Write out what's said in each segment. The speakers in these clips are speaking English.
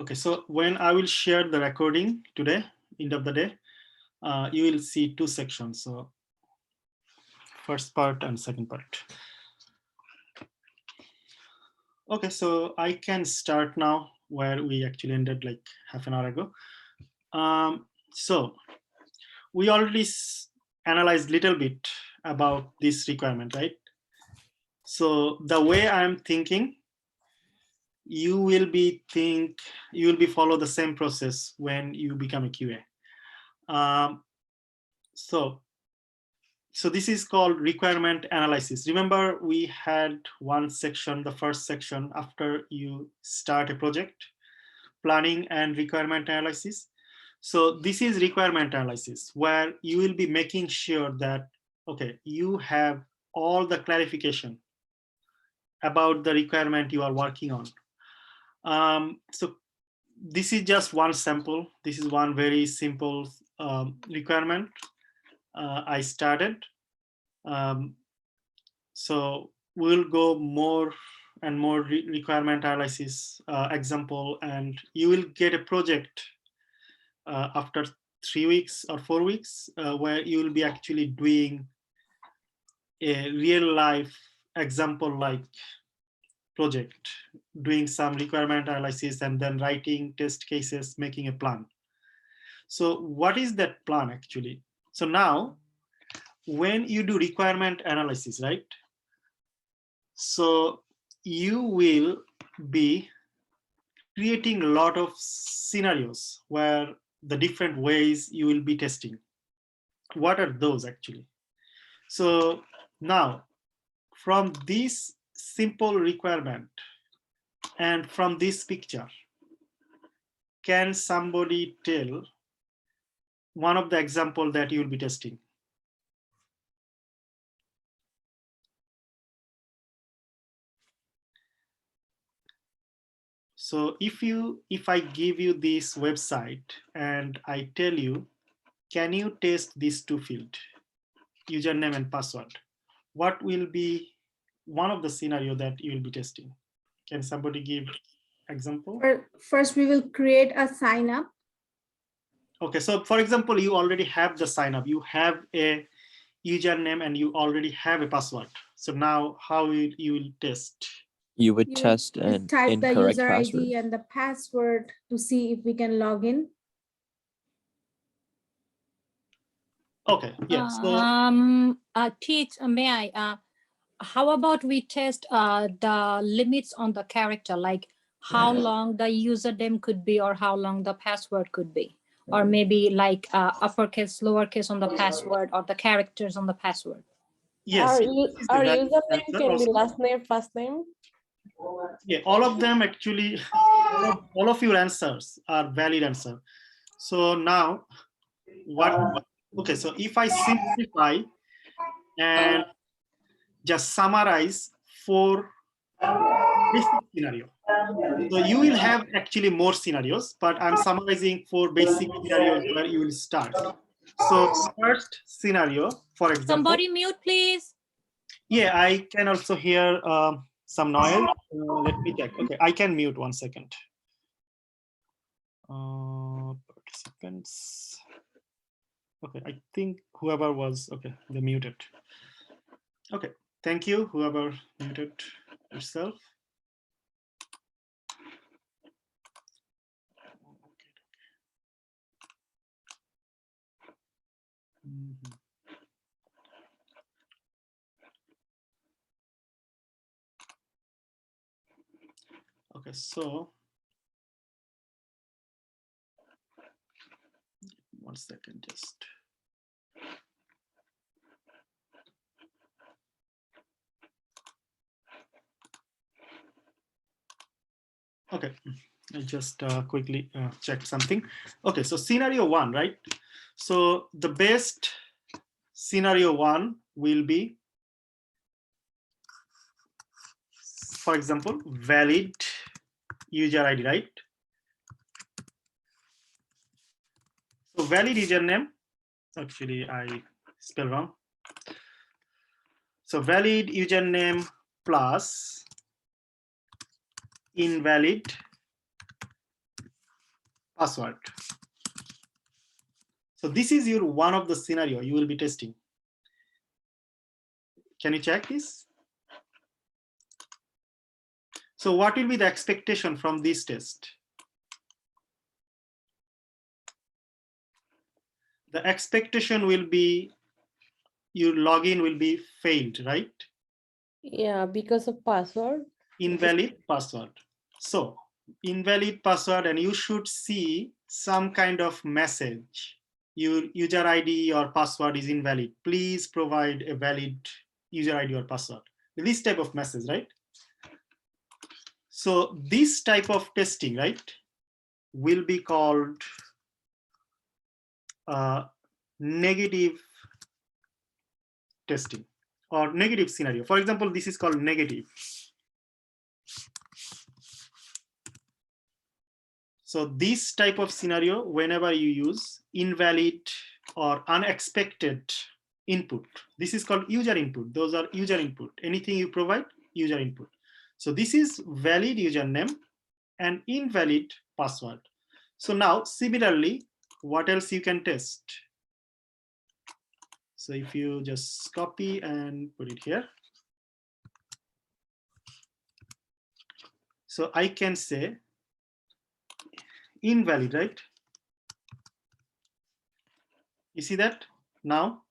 Okay, so when I will share the recording today, end of the day, you will see two sections. So first part and second part. Okay, so I can start now where we actually ended like half an hour ago. So we already analyzed a little bit about this requirement, right? So the way I'm thinking, you will be follow the same process when you become a QA. So this is called requirement analysis. Remember, we had one section, the first section after you start a project, planning and requirement analysis. So this is requirement analysis where you will be making sure that, okay, you have all the clarification about the requirement you are working on. So this is just one sample. This is one very simple requirement I started. So we'll go more and more requirement analysis example, and you will get a project after 3 weeks or 4 weeks where you will be actually doing a real life example like project, doing some requirement analysis and then writing test cases, making a plan. So what is that plan actually? So now when you do requirement analysis, right? So you will be creating a lot of scenarios where the different ways you will be testing. What are those actually? So now from this simple requirement and from this picture, can somebody tell one of the example that you will be testing? So if I give you this website and I tell you, can you test these two fields, username and password? What will be one of the scenario that you will be testing? Can somebody give example? First, we will create a sign up. Okay, so for example, you already have the sign up. You have a username and you already have a password. So now how you will test? You would test an type the incorrect user password. ID and the password to see if we can log in. Okay, yeah. Teach, may I? How about we test the limits on the character, like how long the username could be or how long the password could be? Or maybe like uppercase, lowercase on the password or the characters on the password. Yes. Our username can be last name, first name. Yeah, all of them actually, all of your answers are valid answer. So now okay, so if I simplify and just summarize for basic scenario. So you will have actually more scenarios, but I'm summarizing for basic scenarios where you will start. So first scenario, for example. Somebody mute, please. Yeah, I can also hear some noise. Let me check. Okay, I can mute 1 second. Participants. Okay, I think whoever was, okay, they muted. Okay, thank you, whoever muted yourself. Okay, so 1 second, just. Okay, I just quickly checked something. Okay, so scenario 1, right? So the best scenario 1 will be, for example, valid user ID, right? So valid username, actually I spell wrong. So valid username plus invalid password. So this is your one of the scenario you will be testing. Can you check this? So what will be the expectation from this test? The expectation will be your login will be failed, right? Yeah, because of password. Invalid password. So invalid password, and you should see some kind of message. Your user ID or password is invalid. Please provide a valid user ID or password. This type of message, right? So this type of testing, right, will be called negative testing or negative scenario. For example, this is called negative. So this type of scenario, whenever you use invalid or unexpected input, this is called user input. Those are user input. Anything you provide, user input. So this is valid username and invalid password. So now similarly, what else you can test? So if you just copy and put it here. So I can say invalid, right? You see that now?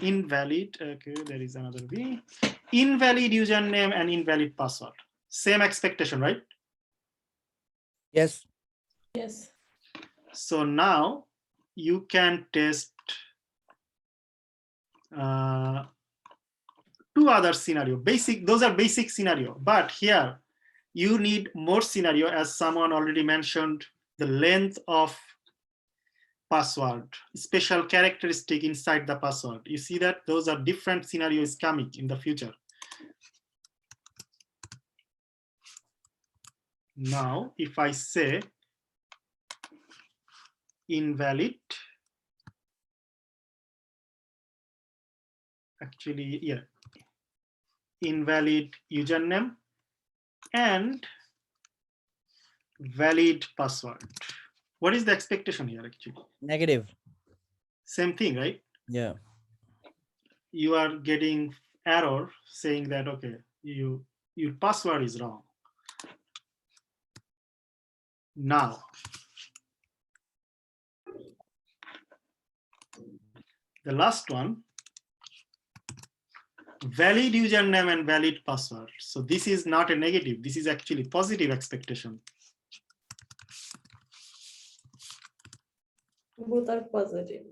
Invalid, okay, there is another V. Invalid username and invalid password. Same expectation, right? Yes. Yes. So now you can test two other scenario. Basic, those are basic scenario, but here you need more scenario, as someone already mentioned, the length of password, special characteristic inside the password. You see that those are different scenarios coming in the future. Now, if I say invalid, actually, yeah, invalid username and valid password. What is the expectation here actually? Negative. Same thing, right? Yeah. You are getting error saying that, okay, your password is wrong. Now, the last one, valid username and valid password. So this is not a negative, this is actually positive expectation. Both are positive.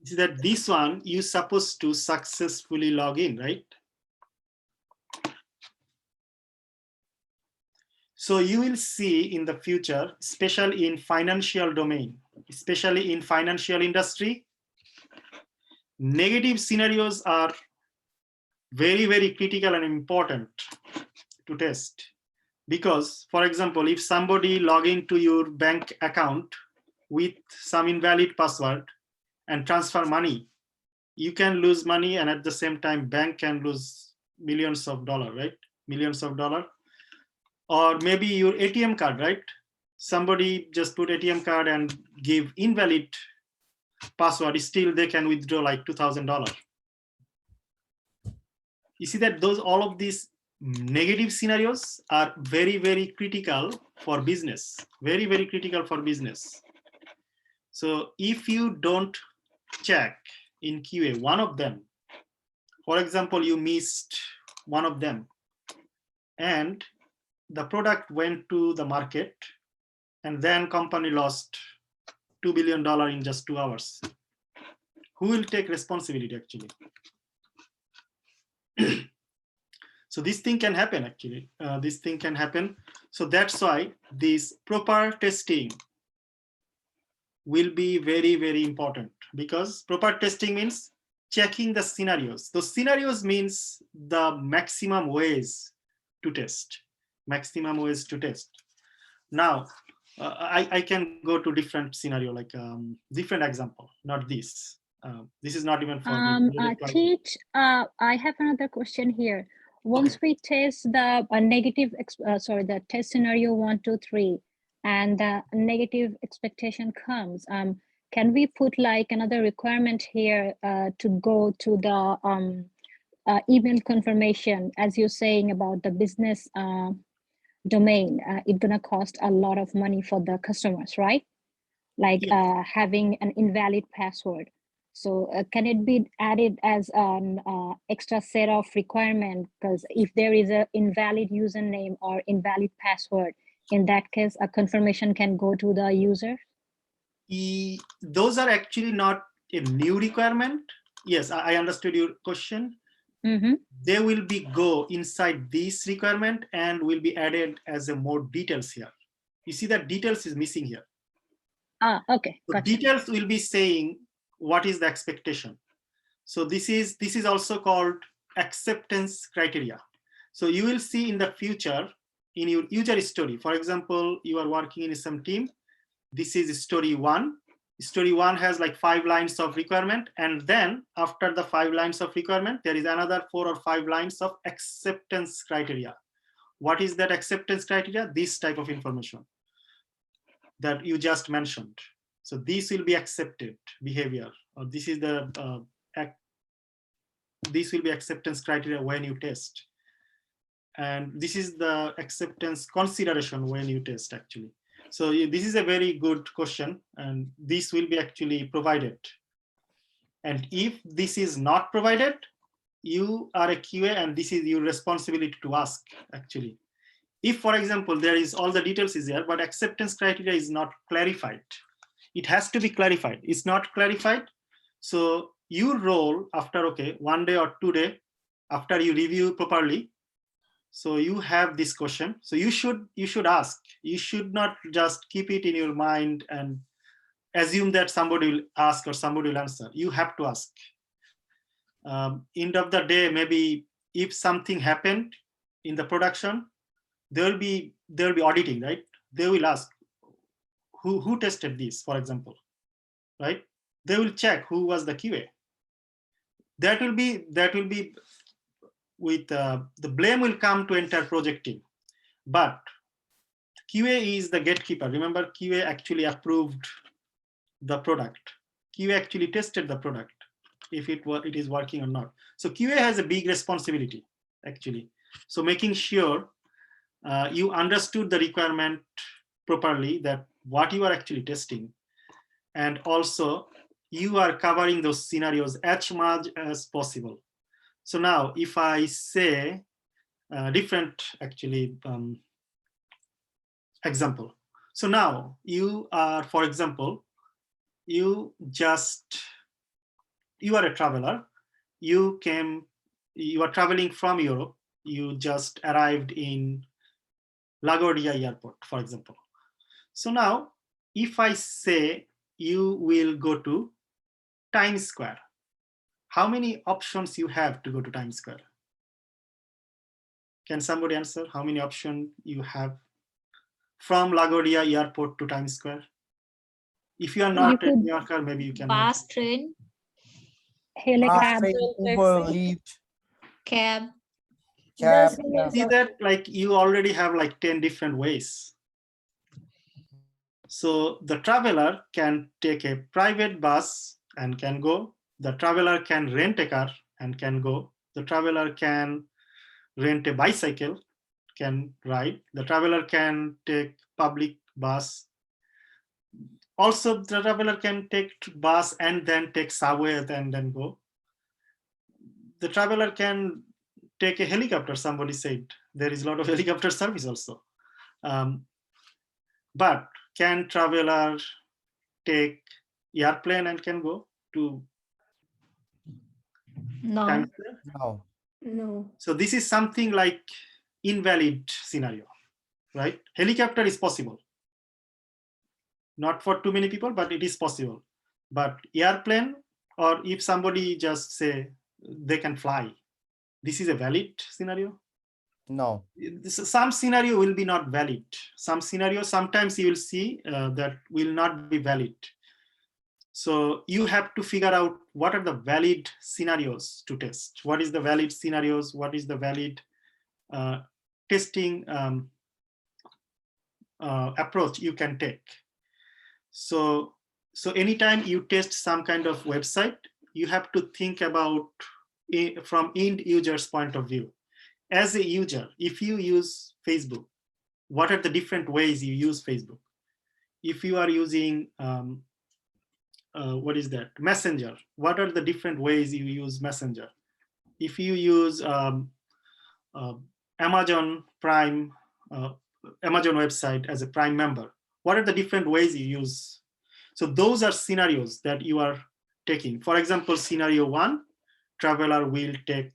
Is that this one you're supposed to successfully log in, right? So you will see in the future, especially in financial domain, especially in financial industry, negative scenarios are very, very critical and important to test. Because, for example, if somebody log into your bank account with some invalid password and transfer money, you can lose money, and at the same time, bank can lose millions of dollars, right? Millions of dollars. Or maybe your ATM card, right? Somebody just put ATM card and give invalid password, still they can withdraw like $2,000. You see that all of these negative scenarios are very, very critical for business, very, very critical for business. So if you don't check in QA one of them, for example, you missed one of them and the product went to the market and then company lost $2 billion in just 2 hours. Who will take responsibility actually? So this thing can happen actually. This thing can happen. So that's why this proper testing will be very, very important, because proper testing means checking the scenarios. Those scenarios means the maximum ways to test, maximum ways to test. Now, I can go to different scenario, like different example, not this. This is not even for me. Teach, I have another question here. Once we test the negative, the test scenario 1, 2, 3, and the negative expectation comes, can we put like another requirement here to go to the email confirmation, as you're saying about the business domain? It's gonna cost a lot of money for the customers, right? Like Yes. having an invalid password. So can it be added as an extra set of requirement? Because if there is an invalid username or invalid password, in that case, a confirmation can go to the user. Those are actually not a new requirement. Yes, I understood your question. Mm-hmm. They will be go inside this requirement and will be added as a more details here. You see that details is missing here. Ah, okay, So gotcha. details will be saying what is the expectation. So this is also called acceptance criteria. So you will see in the future in your user story, for example, you are working in some team. This is story 1. Story 1 has like 5 lines of requirement, and then after the 5 lines of requirement, there is another 4 or 5 lines of acceptance criteria. What is that acceptance criteria? This type of information that you just mentioned. So this will be accepted behavior, or this is the this will be acceptance criteria when you test, and this is the acceptance consideration when you test actually. So this is a very good question, and this will be actually provided. And if this is not provided, you are a QA and this is your responsibility to ask actually. If, for example, there is all the details is there, but acceptance criteria is not clarified, it has to be clarified. It's not clarified. So your role after, okay, 1 day or 2 days, after you review properly, so you have this question. So you should ask. You should not just keep it in your mind and assume that somebody will ask or somebody will answer. You have to ask. End of the day, maybe if something happened in the production, there will be auditing, right? They will ask who tested this, for example, right? They will check who was the QA. That will be with the blame will come to entire project team, but QA is the gatekeeper. Remember, QA actually approved the product. QA actually tested the product if it is working or not. So QA has a big responsibility actually. So making sure you understood the requirement properly, that what you are actually testing, and also you are covering those scenarios as much as possible. So now if I say different actually example. So now you are, for example, you are a traveler. You are traveling from Europe. You just arrived in LaGuardia Airport, for example. So now if I say you will go to Times Square, how many options you have to go to Times Square? Can somebody answer how many options you have from LaGuardia Airport to Times Square? If you are not a New Yorker, maybe you can. Bus, train, Helicab. Uber, Lyft, cab. cab. There's Yeah. See that like you already have like 10 different ways. So the traveler can take a private bus and can go. The traveler can rent a car and can go. The traveler can rent a bicycle, can ride. The traveler can take public bus. Also, the traveler can take bus and then take subway and then go. The traveler can take a helicopter. Somebody said there is a lot of helicopter service also. But can traveler take airplane and can go to No. Times Square? No. No. So this is something like invalid scenario, right? Helicopter is possible. Not for too many people, but it is possible. But airplane, or if somebody just say they can fly, this is a valid scenario. No. Some scenario will be not valid. Some scenario, sometimes you will see that will not be valid. So you have to figure out what are the valid scenarios to test. What is the valid scenarios? What is the valid testing approach you can take. So anytime you test some kind of website, you have to think about it from end user's point of view. As a user, if you use Facebook, what are the different ways you use Facebook? If you are using what is that, Messenger, what are the different ways you use Messenger? If you use Amazon Prime, Amazon website as a Prime member, what are the different ways you use? So those are scenarios that you are taking. For example, scenario 1, traveler will take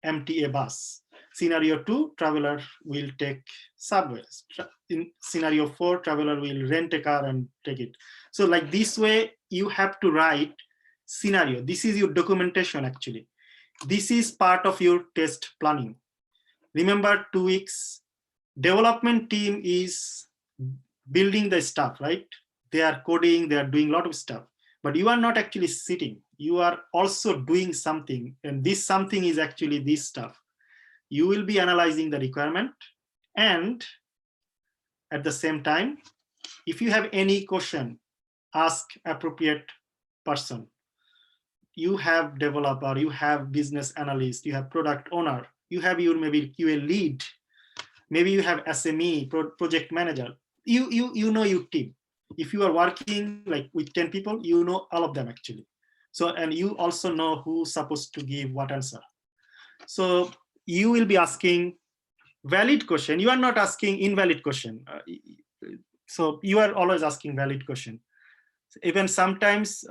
MTA bus. Scenario 2, traveler will take subways. In scenario 4, traveler will rent a car and take it. So like this way, you have to write scenario. This is your documentation actually. This is part of your test planning. Remember, 2 weeks, development team is building the stuff, right? They are coding, they are doing a lot of stuff, but you are not actually sitting. You are also doing something, and this something is actually this stuff. You will be analyzing the requirement, and at the same time, if you have any question, ask appropriate person. You have developer, you have business analyst, you have product owner, you have your maybe QA lead, maybe you have SME, project manager. You know your team. If you are working like with 10 people, you know all of them actually. So, and you also know who's supposed to give what answer. So you will be asking valid question. You are not asking invalid question. So you are always asking valid question. Even sometimes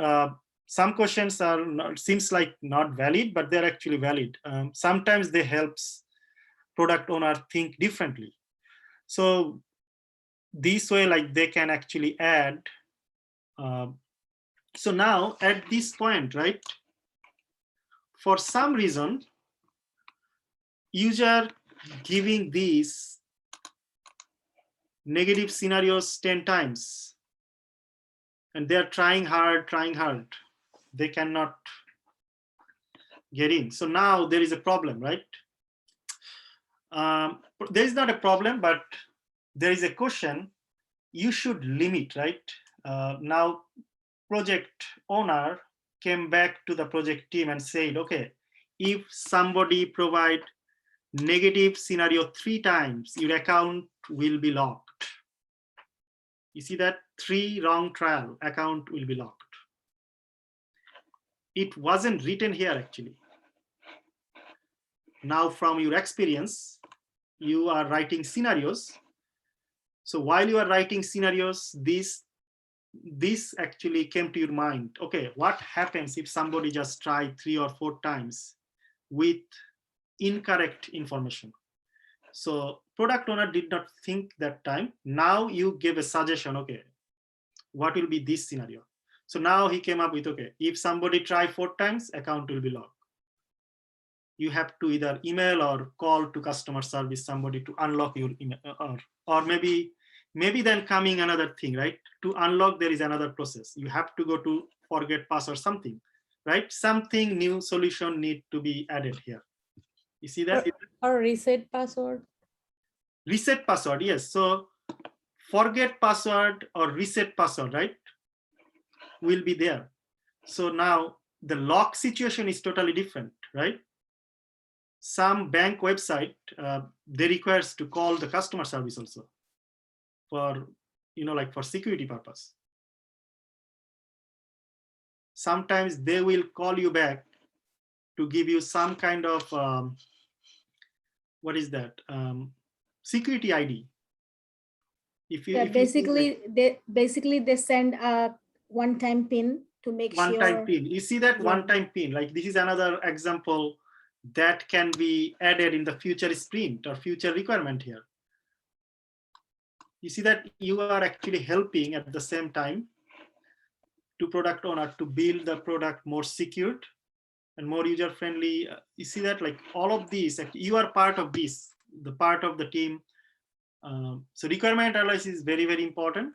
some questions are not, seems like not valid, but they're actually valid. Sometimes they helps product owner think differently. So this way, like they can actually add. So now at this point, right? For some reason, user giving these negative scenarios 10 times, and they're trying hard. They cannot get in. So now there is a problem, right? There is not a problem, but there is a question. You should limit, right? Now, project owner came back to the project team and said, okay, if somebody provide negative scenario 3 times, your account will be locked. You see that 3 wrong trial, account will be locked. It wasn't written here actually. Now from your experience, you are writing scenarios. So while you are writing scenarios, this actually came to your mind. Okay, what happens if somebody just tried 3 or 4 times with incorrect information? So product owner did not think that time. Now you give a suggestion, okay, what will be this scenario? So now he came up with, okay, if somebody try 4 times, account will be locked. You have to either email or call to customer service, somebody to unlock your email, or maybe then coming another thing, right? To unlock, there is another process. You have to go to forget password something, right? Something new solution need to be added here. You see that? Or reset password. Reset password, yes. So forget password or reset password, right? Will be there. So now the lock situation is totally different, right? Some bank website, they requires to call the customer service also for, like for security purpose. Sometimes they will call you back to give you some kind of, what is that? Security ID. If you, Yeah, if basically they send a one-time PIN to make sure. One-time PIN. You see that Yeah. one-time PIN, like this is another example that can be added in the future sprint or future requirement here. You see that you are actually helping at the same time to product owner to build the product more secured and more user-friendly. You see that like all of these, you are part of this, the part of the team. So requirement analysis is very, very important.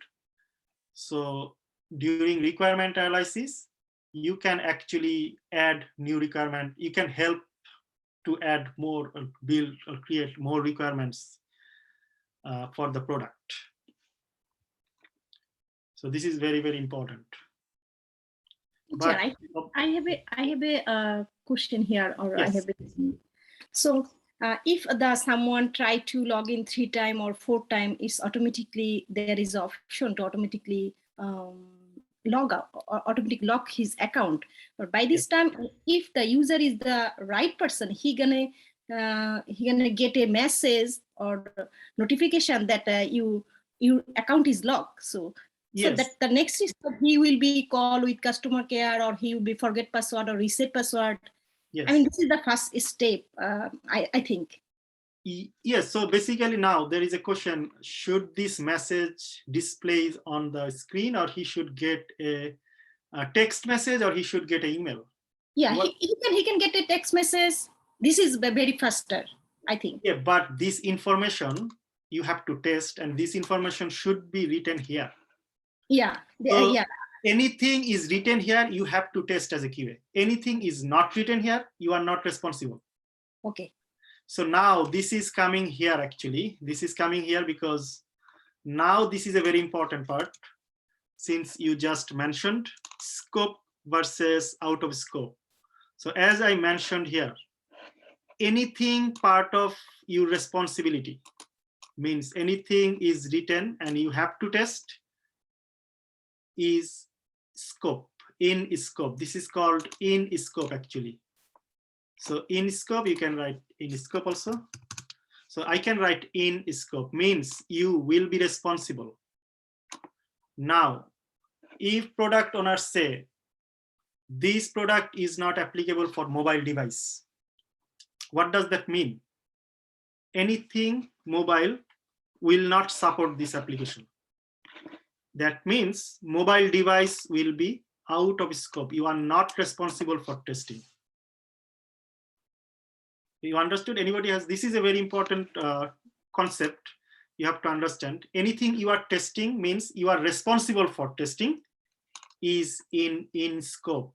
So during requirement analysis, you can actually add new requirement. You can help to add more, build or create more requirements for the product. So this is very, very important. Teacher, But- I have a question here, or I Yes. have a, so if someone try to log in 3 times or 4 times, it's automatically, there is option to automatically log out or automatically lock his account. But by this time, if the user is the right person, he gonna get a message or notification that your account is locked. So Yes. that the next step, he will be called with customer care, or he will be forget password or reset password. Yes. I mean, this is the first step, I think. Yes, so basically now there is a question, should this message display on the screen, or he should get a text message, or he should get an email? Yeah, What- he can get a text message. This is very faster, I think. Yeah, but this information you have to test, and this information should be written here. Yeah, So- yeah, Anything is written here, you have to test as a QA. Anything is not written here, you are not responsible. okay. So now this is coming here actually. This is coming here because now this is a very important part, since you just mentioned scope versus out of scope. So as I mentioned here, anything part of your responsibility means anything is written and you have to test is scope, in scope. This is called in scope actually. So in scope, you can write in scope also. So I can write in scope, means you will be responsible. Now, if product owners say, this product is not applicable for mobile device, what does that mean? Anything mobile will not support this application. That means mobile device will be out of scope. You are not responsible for testing. You understood? Anybody has? This is a very important concept. You have to understand. Anything you are testing means you are responsible for testing is in scope.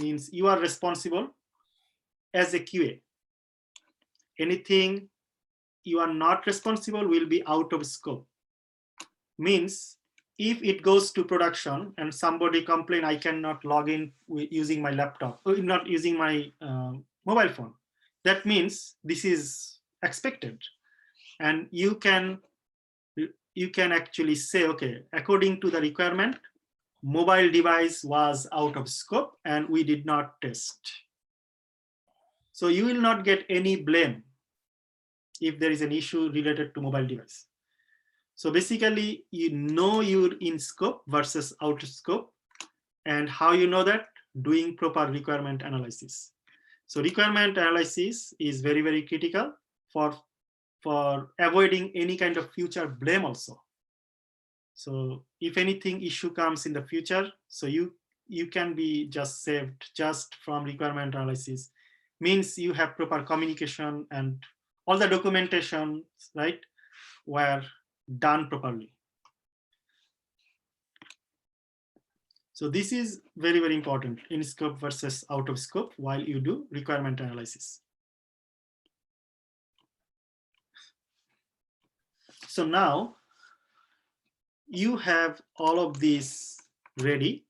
Means you are responsible as a QA. Anything you are not responsible will be out of scope. Means if it goes to production and somebody complain, I cannot log in using my laptop, or not using my mobile phone. That means this is expected, and you can actually say, okay, according to the requirement, mobile device was out of scope and we did not test. So you will not get any blame if there is an issue related to mobile device. So basically, you know you're in scope versus out of scope, and how you know that? Doing proper requirement analysis. So requirement analysis is very, very critical for avoiding any kind of future blame also. So if anything issue comes in the future, so you can be just saved just from requirement analysis. Means you have proper communication and all the documentation, right, were done properly. So this is very, very important, in scope versus out of scope while you do requirement analysis. So now you have all of these ready.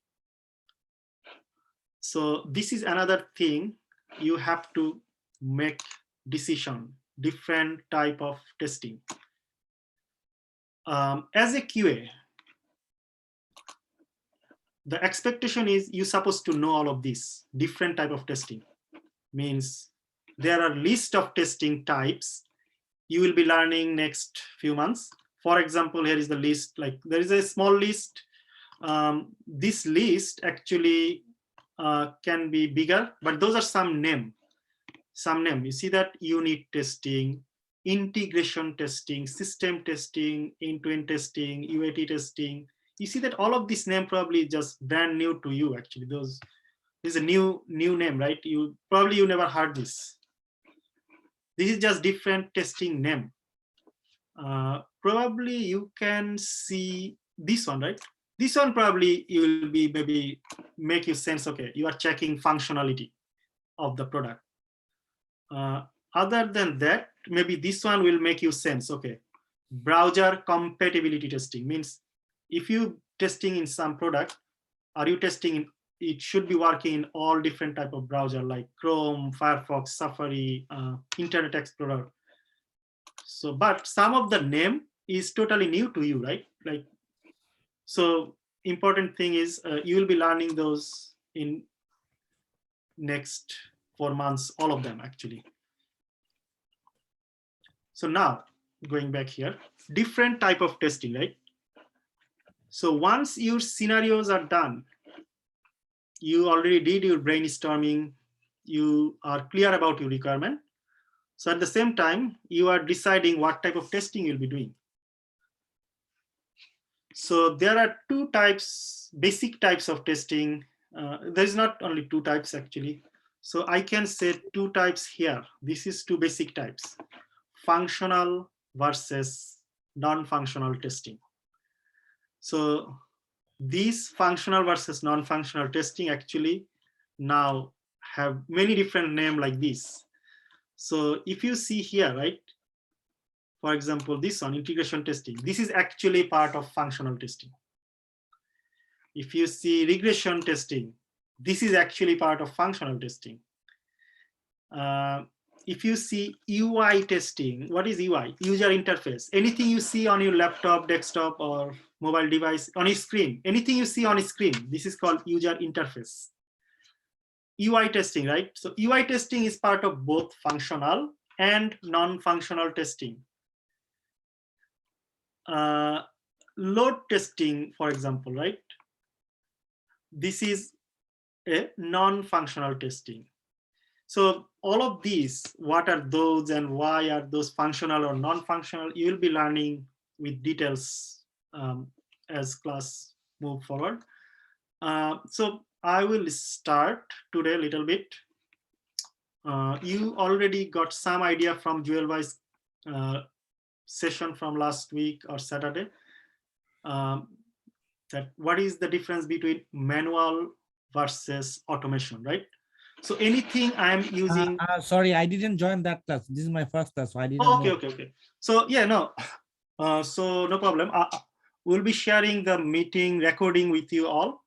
So this is another thing, you have to make decision, different type of testing. As a QA, the expectation is you're supposed to know all of these different type of testing. Means there are list of testing types you will be learning next few months. For example, here is the list, like there is a small list. This list actually can be bigger, but those are some name. You see that unit testing, integration testing, system testing, end-to-end testing, UAT testing. You see that all of this name probably just brand new to you actually. This is a new name, right? You never heard this. This is just different testing name. Probably you can see this one, right? This one probably you will be maybe make you sense, okay, you are checking functionality of the product. Other than that, maybe this one will make you sense, okay, browser compatibility testing means if you testing in some product, are you testing in, it should be working in all different type of browser like Chrome, Firefox, Safari, Internet Explorer. So, but some of the name is totally new to you, right? Like, so important thing is you will be learning those in next 4 months, all of them actually. So now going back here, different type of testing, right? So once your scenarios are done, you already did your brainstorming, you are clear about your requirement. So at the same time, you are deciding what type of testing you'll be doing. So there are two types, basic types of testing. There's not only two types actually. So I can say two types here. This is two basic types, functional versus non-functional testing. So these functional versus non-functional testing actually now have many different names like this. So if you see here, right, for example, this one, integration testing, this is actually part of functional testing. If you see regression testing, this is actually part of functional testing. If you see UI testing, what is UI? User interface. Anything you see on your laptop, desktop, or mobile device on a screen, anything you see on a screen, this is called user interface. UI testing, right? So UI testing is part of both functional and non-functional testing. Load testing, for example, right? This is a non-functional testing. So all of these, what are those and why are those functional or non-functional, you will be learning with details as class move forward. So I will start today a little bit. You already got some idea from Joel Weiss session from last week or Saturday, that what is the difference between manual versus automation, right? So anything I'm using. Sorry, I didn't join that class. This is my first class, so I didn't Okay, know. okay. So yeah, no. So no problem. We'll be sharing the meeting recording with you all,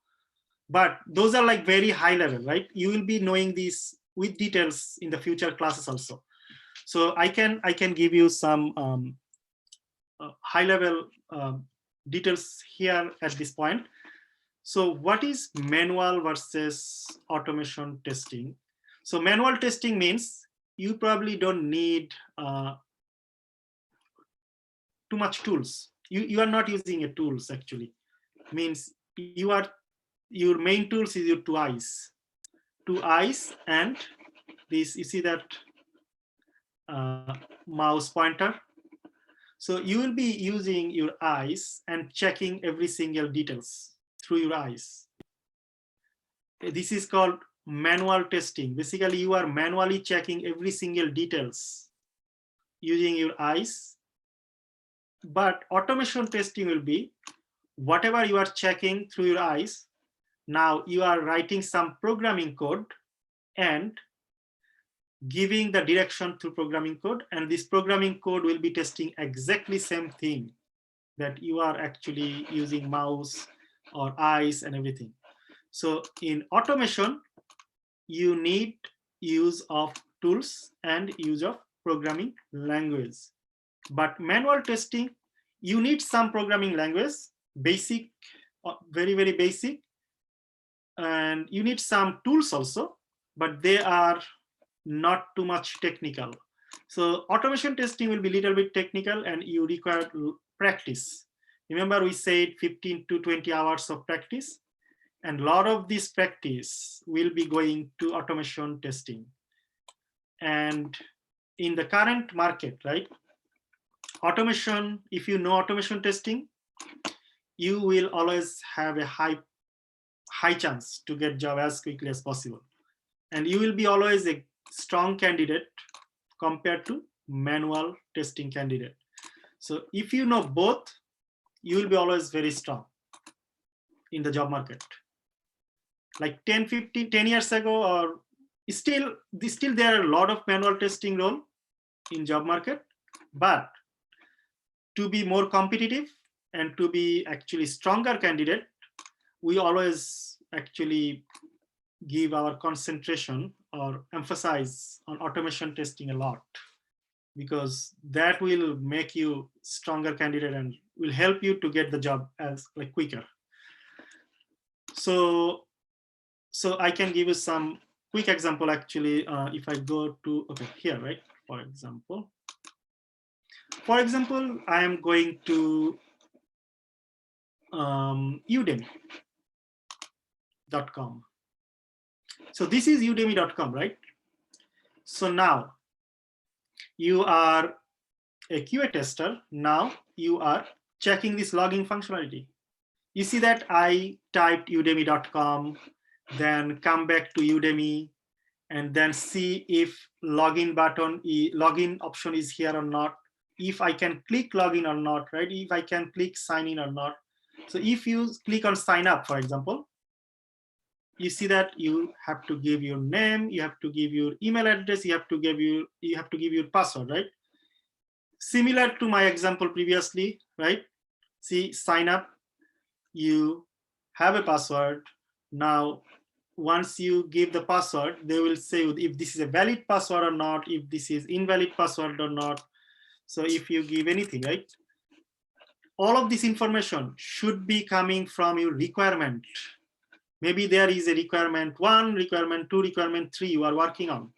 but those are like very high level, right? You will be knowing these with details in the future classes also. So I can give you some high level details here at this point. So what is manual versus automation testing? So manual testing means you probably don't need too much tools. You are not using a tools actually. Means your main tools is your two eyes and this, you see that mouse pointer. So you will be using your eyes and checking every single details through your eyes. This is called manual testing. Basically, you are manually checking every single details using your eyes. But automation testing will be whatever you are checking through your eyes. Now you are writing some programming code and giving the direction through programming code, and this programming code will be testing exactly same thing that you are actually using mouse or eyes and everything. So in automation, you need use of tools and use of programming language. But manual testing, you need some programming language, basic, very, very basic, and you need some tools also, but they are not too much technical. So automation testing will be a little bit technical and you require practice. Remember we said 15 to 20 hours of practice, and a lot of this practice will be going to automation testing. And in the current market, right, automation, if you know automation testing, you will always have a high chance to get job as quickly as possible. And you will be always a strong candidate compared to manual testing candidate. So if you know both, you will be always very strong in the job market. Like 10 years ago, or still there are a lot of manual testing role in job market, but to be more competitive and to be actually stronger candidate, we always actually give our concentration or emphasize on automation testing a lot, because that will make you stronger candidate and will help you to get the job as like quicker. So I can give you some quick example actually. If I go to, okay, here, right? For example, I am going to udemy.com. So this is udemy.com, right? So now you are a QA tester. Now you are checking this login functionality. You see that I typed udemy.com, then come back to Udemy, and then see if login option is here or not. If I can click login or not, right? If I can click sign in or not. So if you click on sign up, for example, you see that you have to give your name, you have to give your email address, you have to give your password, right? Similar to my example previously, right? See, sign up, you have a password. Now, once you give the password, they will say if this is a valid password or not, if this is invalid password or not. So if you give anything, right? All of this information should be coming from your requirement. Maybe there is a requirement 1, requirement 2, requirement 3 you are working on.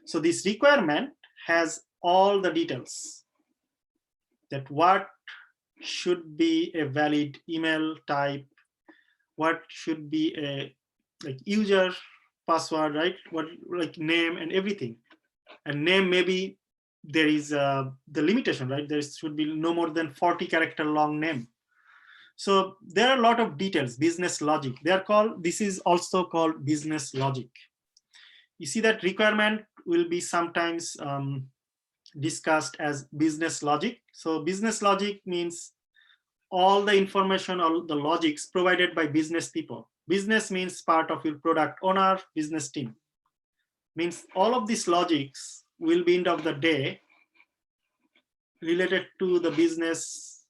So this requirement has all the details, that what should be a valid email type, what should be a like user password, right? What like name and everything. And name, maybe there is the limitation, right? There should be no more than 40 character long name. So there are a lot of details, business logic. This is also called business logic. You see that requirement will be sometimes discussed as business logic. So business logic means all the information, all the logics provided by business people. Business means part of your product owner, business team. Means all of these logics will be end of the day related to the business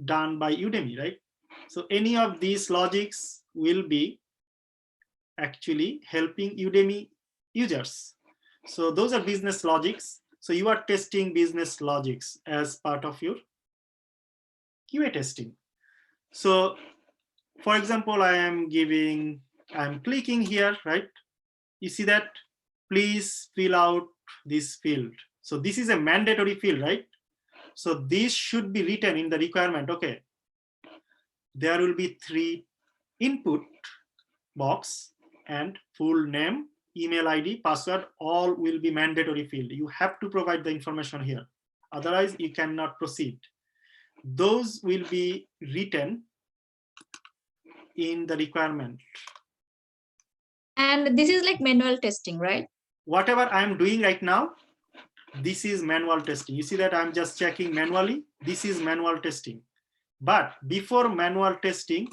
done by Udemy, right? So any of these logics will be actually helping Udemy users. So those are business logics. So you are testing business logics as part of your QA testing. So for example, I am clicking here, right? You see that, please fill out this field. So this is a mandatory field, right? So this should be written in the requirement. Okay, there will be 3 input box and full name, email ID, password, all will be mandatory field. You have to provide the information here. Otherwise, you cannot proceed. Those will be written in the requirement. And this is like manual testing, right? Whatever I'm doing right now, this is manual testing. You see that I'm just checking manually. This is manual testing. But before manual testing,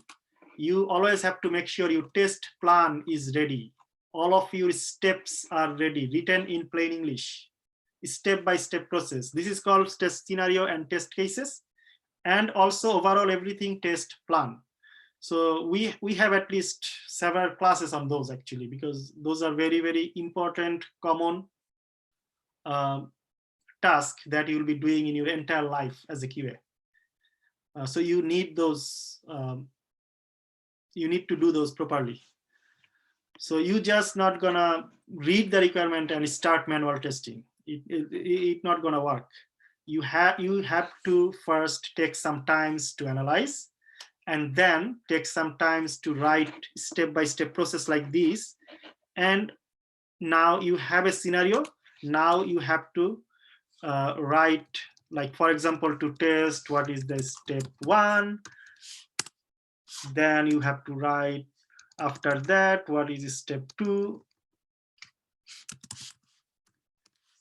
you always have to make sure your test plan is ready. All of your steps are ready, written in plain English, step-by-step process. This is called test scenario and test cases, and also overall everything test plan. So we have at least several classes on those actually, because those are very, very important, common task that you will be doing in your entire life as a QA. So you need those, you need to do those properly. So you just not gonna read the requirement and start manual testing. It's not gonna work. You have to first take some times to analyze, and then take some times to write step-by-step process like this. And now you have a scenario. Now you have to write, like for example, to test what is the step 1. Then you have to write after that what is step 2.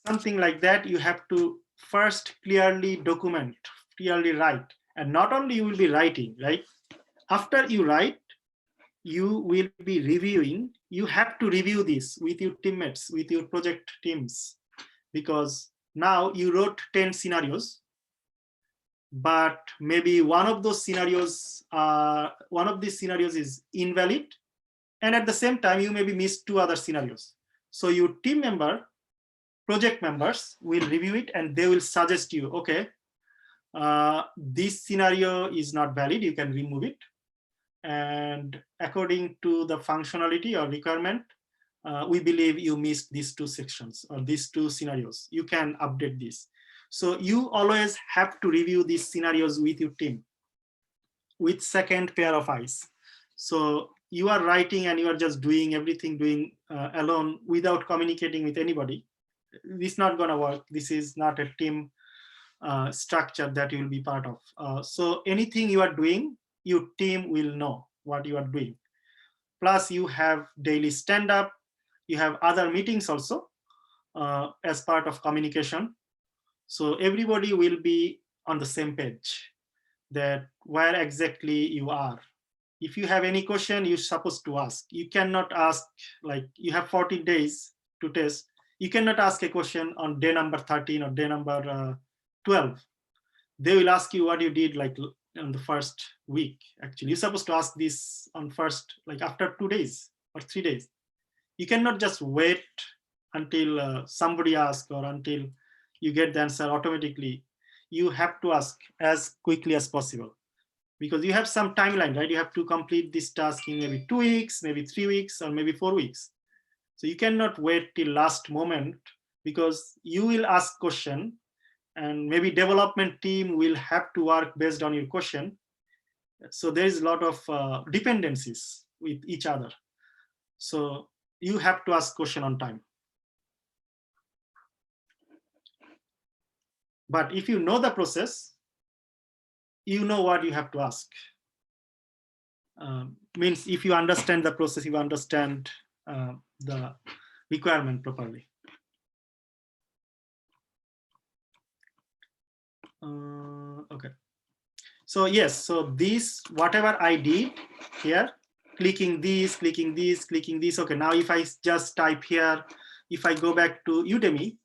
Something like that. You have to first clearly document, clearly write. And not only you will be writing, right? After you write, you will be reviewing. You have to review this with your teammates, with your project teams, because now you wrote 10 scenarios. but maybe one of these scenarios is invalid, and at the same time you maybe missed 2 other scenarios. So your team member, project members will review it and they will suggest you, okay, this scenario is not valid, you can remove it. And according to the functionality or requirement, we believe you missed these 2 sections or these 2 scenarios. You can update this. So you always have to review these scenarios with your team, with second pair of eyes. So you are writing and you are just doing everything alone without communicating with anybody. This is not going to work. This is not a team structure that you will be part of. So anything you are doing, your team will know what you are doing. Plus you have daily stand-up, you have other meetings also as part of communication. So everybody will be on the same page that where exactly you are. If you have any question, you're supposed to ask. You cannot ask, like you have 40 days to test. You cannot ask a question on day number 13 or day number 12. They will ask you what you did like on the first week. Actually, you're supposed to ask this on first, like after 2 days or 3 days. You cannot just wait until somebody asks or until you get the answer automatically. You have to ask as quickly as possible because you have some timeline, right? You have to complete this task in maybe 2 weeks, maybe 3 weeks, or maybe 4 weeks. So you cannot wait till last moment because you will ask question and maybe development team will have to work based on your question. So there is a lot of dependencies with each other. So you have to ask question on time. But if you know the process, you know what you have to ask. Means if you understand the process, you understand the requirement properly. Okay. So yes, so this, whatever I did here, clicking this, clicking this, clicking this. Okay, now if I just type here, if I go back to Udemy,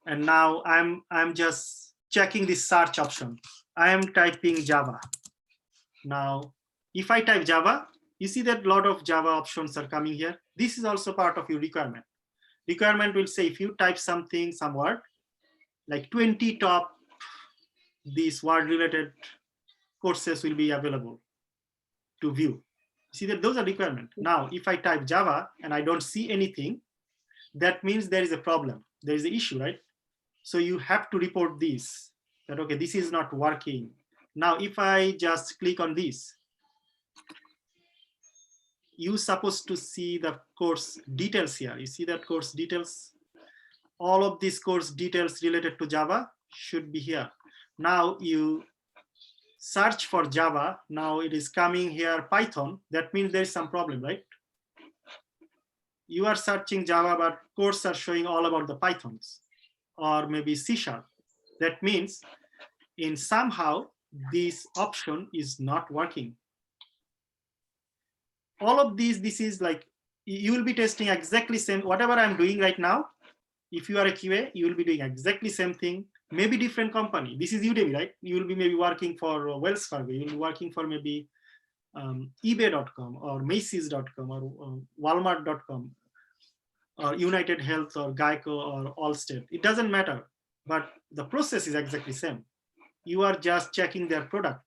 and now I'm just checking this search option. I am typing Java. Now, if I type Java, you see that a lot of Java options are coming here. This is also part of your requirement. Requirement will say if you type something, some word, like 20 top these word related courses will be available to view. See that those are requirements. Now, if I type Java and I don't see anything, that means there is a problem. There is an issue, right? So you have to report this, that, okay, this is not working. Now, if I just click on this, you're supposed to see the course details here. You see that course details? All of these course details related to Java should be here. Now you search for Java. Now it is coming here Python. That means there is some problem, right? You are searching Java, but courses are showing all about the Pythons or maybe C#. That means in somehow this option is not working. All of these, this is like, you will be testing exactly same, whatever I'm doing right now. If you are a QA, you will be doing exactly same thing, maybe different company. This is Udemy, right? You will be maybe working for Wells Fargo. You will be working for maybe eBay.com or Macy's.com or Walmart.com or United Health or Geico or Allstate. It doesn't matter, but the process is exactly same. You are just checking their product.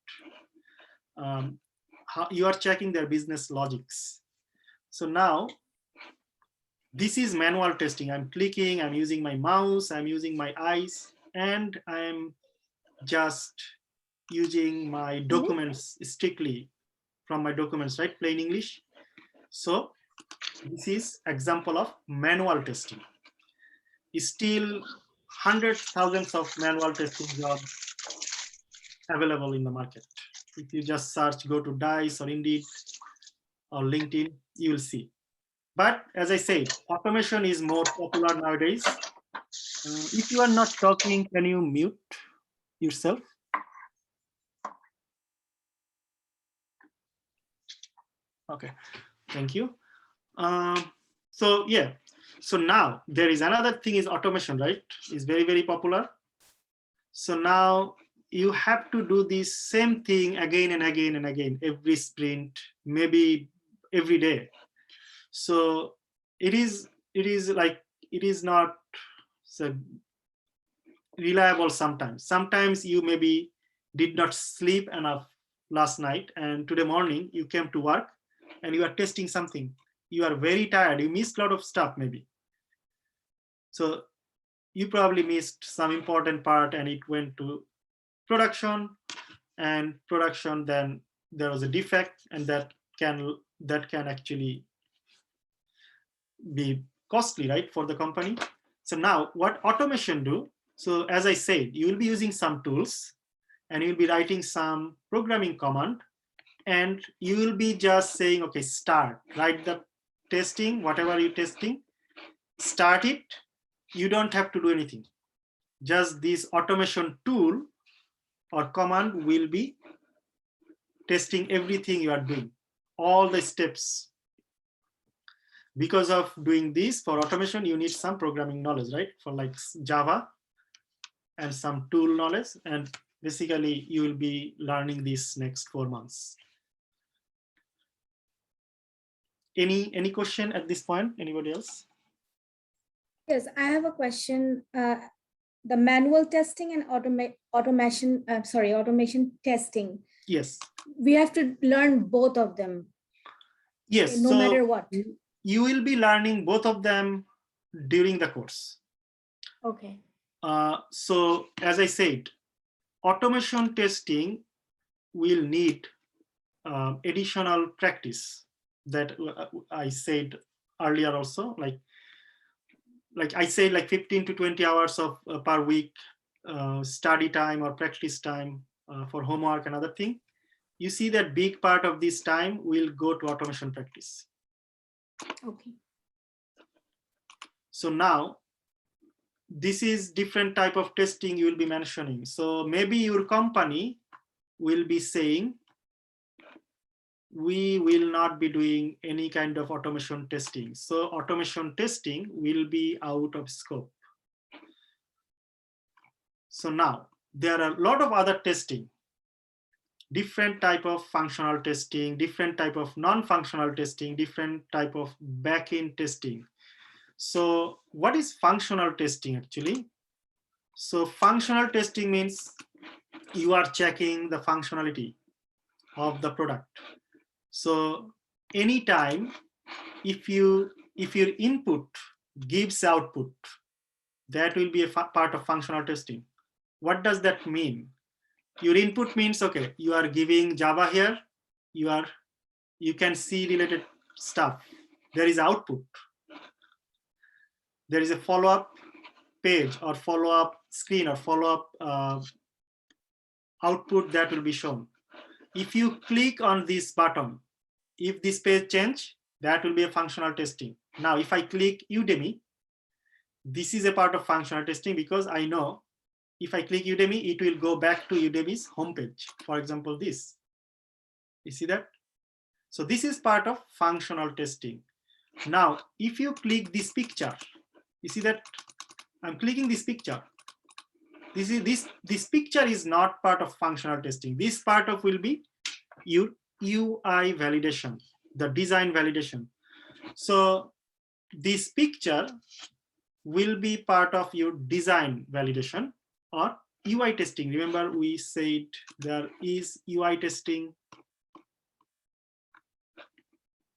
You are checking their business logics. So now, this is manual testing. I'm clicking, I'm using my mouse, I'm using my eyes, and I'm just using my documents strictly from my documents, right? Plain English. So this is example of manual testing. It's still hundreds, thousands of manual testing jobs available in the market. If you just search, go to Dice or Indeed or LinkedIn, you will see. But as I said, automation is more popular nowadays. If you are not talking, can you mute yourself? Okay, thank you. So yeah, so now there is another thing is automation, right? It's very, very popular. So now you have to do this same thing again and again and again, every sprint, maybe every day. So it is not so reliable sometimes. Sometimes you maybe did not sleep enough last night, and today morning you came to work and you are testing something. You are very tired, you missed a lot of stuff maybe. So you probably missed some important part and it went to production, and production, then there was a defect, and that can actually be costly, right, for the company. So now what automation do? So as I said, you will be using some tools and you'll be writing some programming command, and you will be just saying, okay, start, write the testing, whatever you're testing, start it. You don't have to do anything. Just this automation tool or command will be testing everything you are doing, all the steps. Because of doing this for automation, you need some programming knowledge, right? For like Java and some tool knowledge. And basically you will be learning this next 4 months. Any question at this point? Anybody else? Yes, I have a question. The manual testing and automation testing, Yes. we have to learn both of them. Yes. No So matter what. you will be learning both of them during the course. Okay. So as I said, automation testing will need additional practice that I said earlier also, like I say, like 15 to 20 hours of per week study time or practice time for homework and other thing. You see that big part of this time will go to automation practice. Okay. So now this is different type of testing you will be mentioning. So maybe your company will be saying, we will not be doing any kind of automation testing. So automation testing will be out of scope. So now there are a lot of other testing, different type of functional testing, different type of non-functional testing, different type of back-end testing. So what is functional testing actually? So functional testing means you are checking the functionality of the product. So anytime if your input gives output, that will be a part of functional testing. What does that mean? Your input means, okay, you are giving Java here, you can see related stuff. There is output. There is a follow-up page or follow-up screen or follow-up output that will be shown. If you click on this button, if this page change, that will be a functional testing. Now, if I click Udemy, this is a part of functional testing because I know if I click Udemy, it will go back to Udemy's homepage. For example, this. You see that? So this is part of functional testing. Now, if you click this picture, you see that I'm clicking this picture. This picture is not part of functional testing. This part of will be your UI validation, the design validation. So this picture will be part of your design validation or UI testing. Remember we said there is UI testing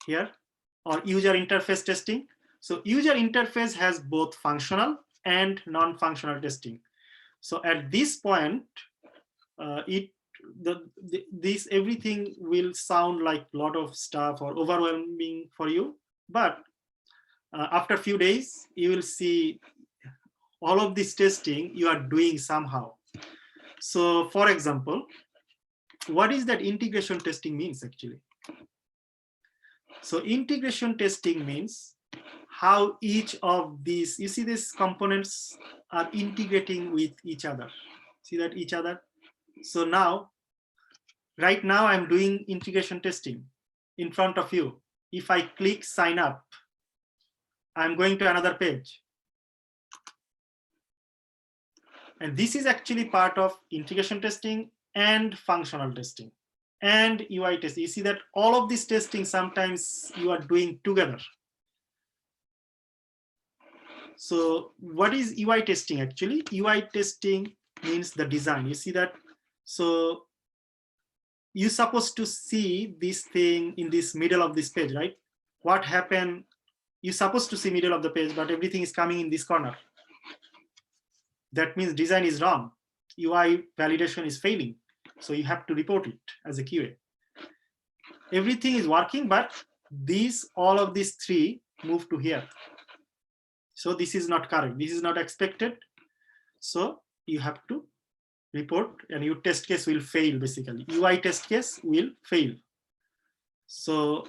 here or user interface testing. So user interface has both functional and non-functional testing. So at this point, this everything will sound like a lot of stuff or overwhelming for you, but after a few days, you will see all of this testing you are doing somehow. So for example, what is that integration testing means actually? So integration testing means how each of these, you see these components are integrating with each other. See that each other? So now, right now I'm doing integration testing in front of you. If I click sign up, I'm going to another page. And this is actually part of integration testing and functional testing and UI testing. You see that all of this testing sometimes you are doing together. So what is UI testing actually? UI testing means the design. You see that? So you're supposed to see this thing in this middle of this page, right? What happened? You're supposed to see middle of the page, but everything is coming in this corner. That means design is wrong. UI validation is failing. So you have to report it as a QA. Everything is working, but all of these three move to here. So this is not correct. This is not expected. So you have to report, and your test case will fail basically. UI test case will fail. So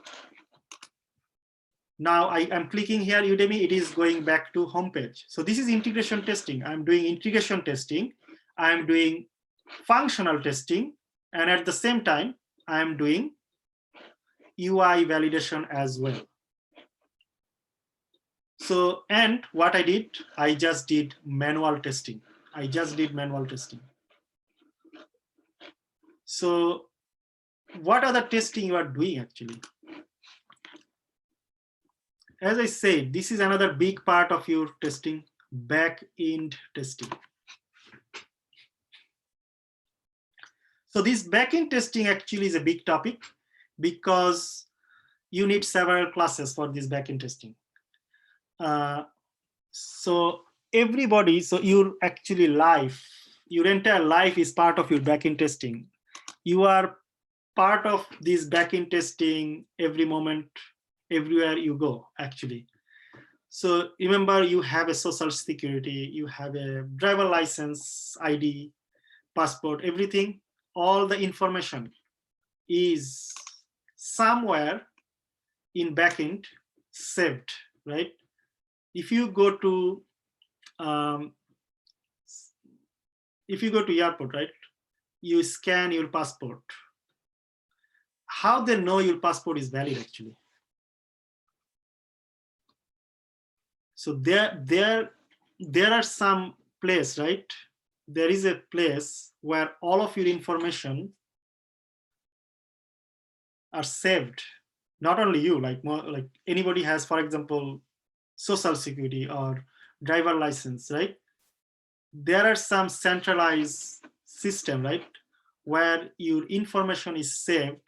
now I am clicking here Udemy, it is going back to homepage. So this is integration testing. I'm doing integration testing. I'm doing functional testing. And at the same time, I'm doing UI validation as well. So, and what I did, I just did manual testing. I just did manual testing. So what other testing you are doing actually? As I said, this is another big part of your testing, back-end testing. So this back-end testing actually is a big topic because you need several classes for this back-end testing. So everybody, so your actually life, your entire life is part of your back-end testing. You are part of this back-end testing every moment, everywhere you go, actually. So remember, you have a social security, you have a driver license, ID, passport, everything, all the information is somewhere in backend saved, right? If you go to airport, right? You scan your passport. How they know your passport is valid actually? So there are some place, right? There is a place where all of your information are saved. Not only you, like anybody has, for example, social security or driver license, right? There are some centralized system, right? Where your information is saved.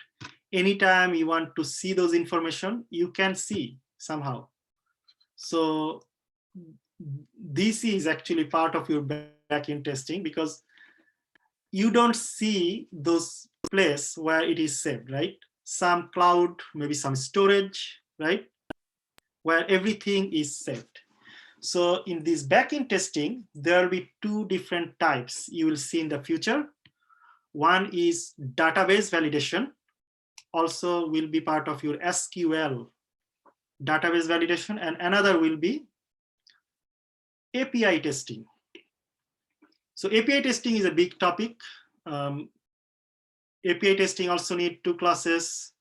Anytime you want to see those information, you can see somehow. So this is actually part of your backend testing because you don't see those places where it is saved, right? Some cloud, maybe some storage, right? Where everything is saved. So in this backend testing, there will be two different types you will see in the future. One is database validation, also will be part of your SQL database validation, and another will be API testing. So API testing is a big topic. API testing also need 2 classes.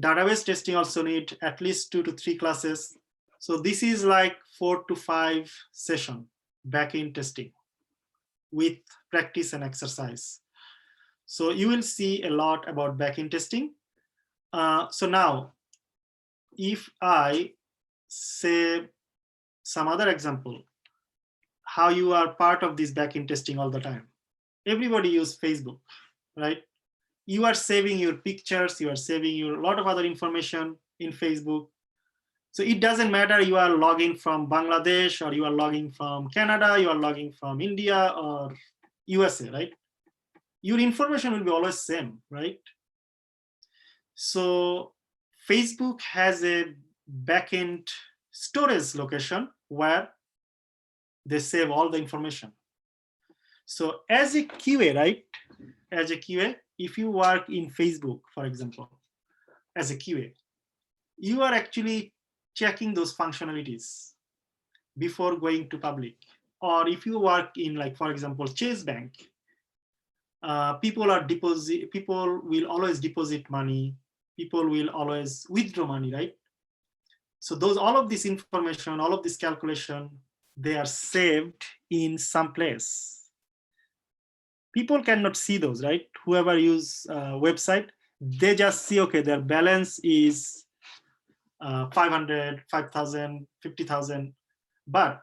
Database testing also need at least 2 to 3 classes. So this is like 4 to 5 session backend testing with practice and exercise. So you will see a lot about backend testing. So now, if I say some other example, how you are part of this backend testing all the time. Everybody use Facebook, right? You are saving your pictures, you are saving a lot of other information in Facebook. So it doesn't matter you are logging from Bangladesh or you are logging from Canada, you are logging from India or USA, right? Your information will be always same, right? So Facebook has a backend storage location where they save all the information. So as a QA, right? As a QA, if you work in Facebook, for example, as a QA, you are actually checking those functionalities before going to public. Or if you work in, like, for example, Chase Bank, people will always deposit money. People will always withdraw money, right? So all of this information, all of this calculation, they are saved in some place. people cannot see those, right? Whoever use website, they just see, okay, their balance is 500, 5,000, 50,000, but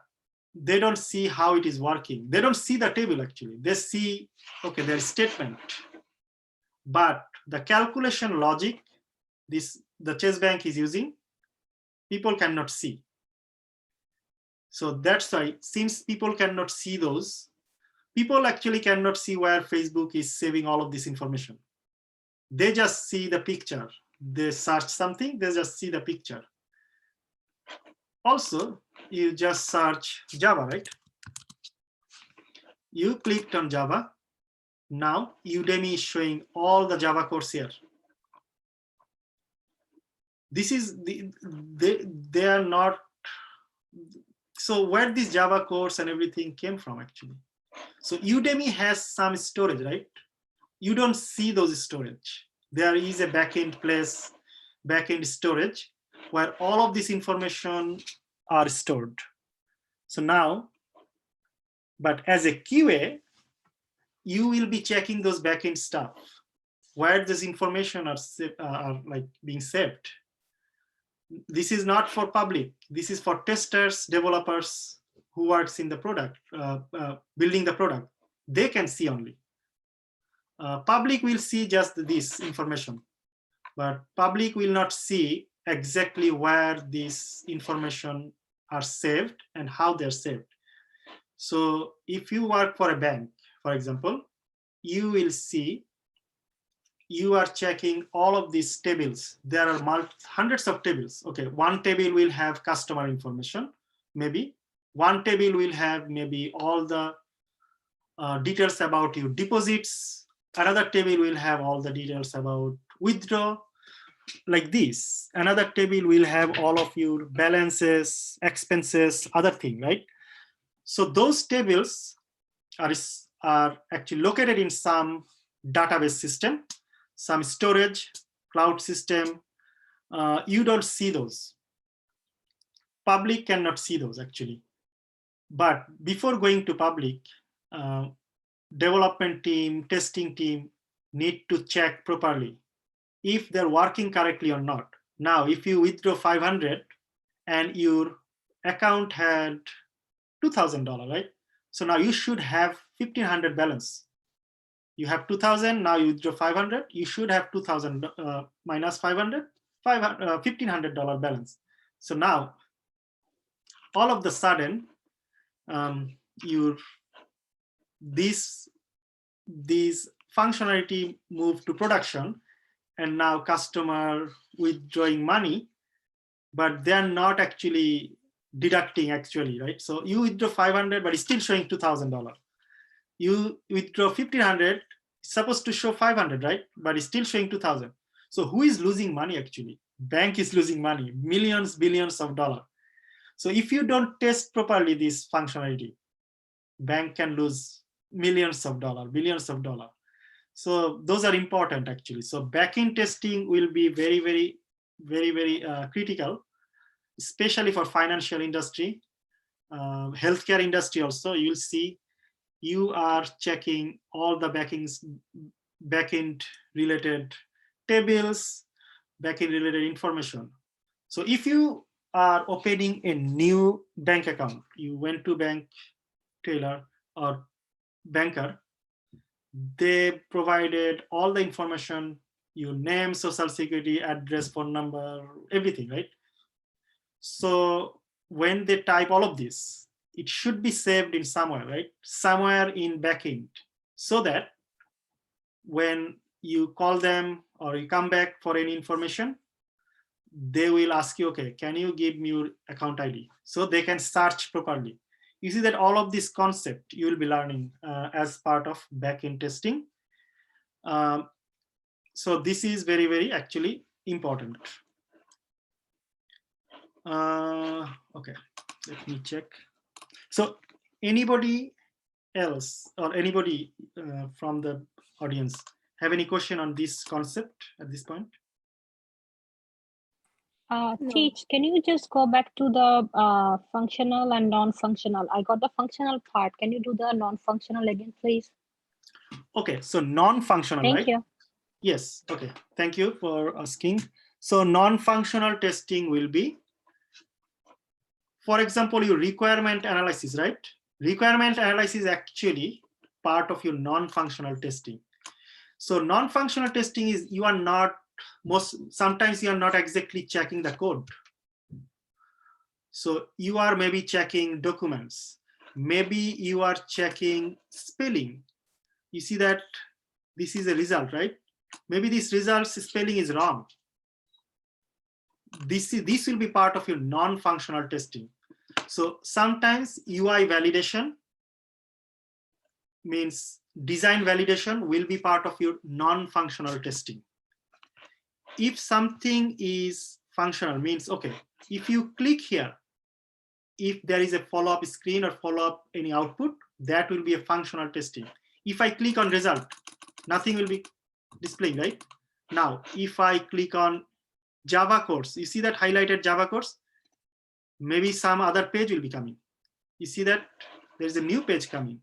they don't see how it is working. They don't see the table actually. They see, okay, their statement, but the calculation logic the Chase Bank is using, people cannot see. So that's why, since people cannot see those, people actually cannot see where Facebook is saving all of this information. They just see the picture. They search something, they just see the picture. Also, you just search Java, right? You clicked on Java. Now Udemy is showing all the Java course here. This is they are not. So where this Java course and everything came from actually? So Udemy has some storage, right? You don't see those storage. There is a backend place, backend storage, where all of this information are stored. So now, but as a QA, you will be checking those backend stuff, where this information are like being saved. This is not for public. This is for testers, developers who works in the product, building the product. They can see only. Public will see just this information, but public will not see exactly where this information are saved and how they're saved. So if you work for a bank, for example, you will see you are checking all of these tables. There are hundreds of tables. Okay, one table will have customer information, maybe. One table will have maybe all the details about your deposits. Another table will have all the details about withdraw, like this. Another table will have all of your balances, expenses, other thing, right? So those tables are actually located in some database system, some storage, cloud system. You don't see those. Public cannot see those actually. But before going to public, development team, testing team need to check properly if they're working correctly or not. Now, if you withdraw 500 and your account had $2,000, right? So now you should have 1,500 balance. You have 2,000, now you withdraw 500, you should have 2,000 minus 500, $1,500 balance. So now, all of the sudden, these functionality moved to production, and now customer withdrawing money, but they're not actually deducting actually, right? So you withdraw 500, but it's still showing $2,000. You withdraw 1,500, it's supposed to show 500, right? But it's still showing 2,000. So who is losing money actually? Bank is losing money, millions, billions of dollars. So if you don't test properly this functionality, bank can lose millions of dollars, billions of dollars. So those are important actually. So backend testing will be very, very, very, very critical, especially for financial industry, healthcare industry also. You'll see you are checking all the backend related tables, backend related information. So if you are opening a new bank account, you went to bank teller or banker, they provided all the information, your name, social security, address, phone number, everything, right? So when they type all of this, it should be saved in somewhere, right? Somewhere in backend, so that when you call them or you come back for any information, they will ask you, okay, can you give me your account ID? So they can search properly. You see that all of this concept you will be learning as part of backend testing. So this is very, very actually important. Okay, let me check. So anybody else or anybody from the audience have any question on this concept at this point? Teach, can you just go back to the functional and non-functional? I got the functional part. Can you do the non-functional again, please? Okay, so non-functional, Thank right? you. Yes, okay. Thank you for asking. So non-functional testing will be, for example, your requirement analysis, right? Requirement analysis is actually part of your non-functional testing. So non-functional testing is you are not, sometimes you are not exactly checking the code. So you are maybe checking documents. Maybe you are checking spelling. You see that this is a result, right? Maybe this result's spelling is wrong. This will be part of your non-functional testing. So sometimes UI validation means design validation will be part of your non-functional testing. If something is functional, means, okay, if you click here, if there is a follow-up screen or follow-up any output, that will be a functional testing. If I click on result, nothing will be displaying, right? Now, if I click on Java course, you see that highlighted Java course, maybe some other page will be coming. You see that there's a new page coming.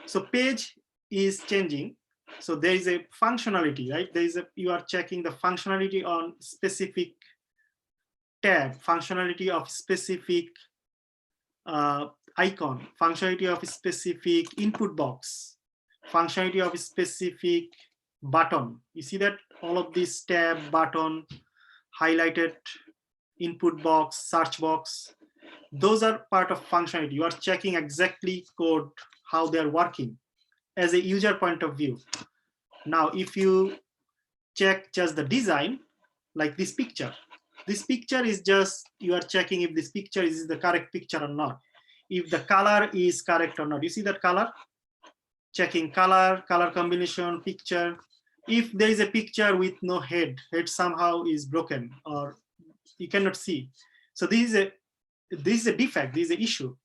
So page is changing. So there is a functionality, right? You are checking the functionality on specific tab, functionality of specific icon, functionality of a specific input box, functionality of a specific button. You see that all of this tab, button, highlighted input box, search box, those are part of functionality. You are checking exactly code, how they're working as a user point of view. Now, if you check just the design, like this picture is just, you are checking if this picture is the correct picture or not. If the color is correct or not. You see that color? Checking color combination, picture. If there is a picture with no head somehow is broken or you cannot see. So this is a defect, this is an issue,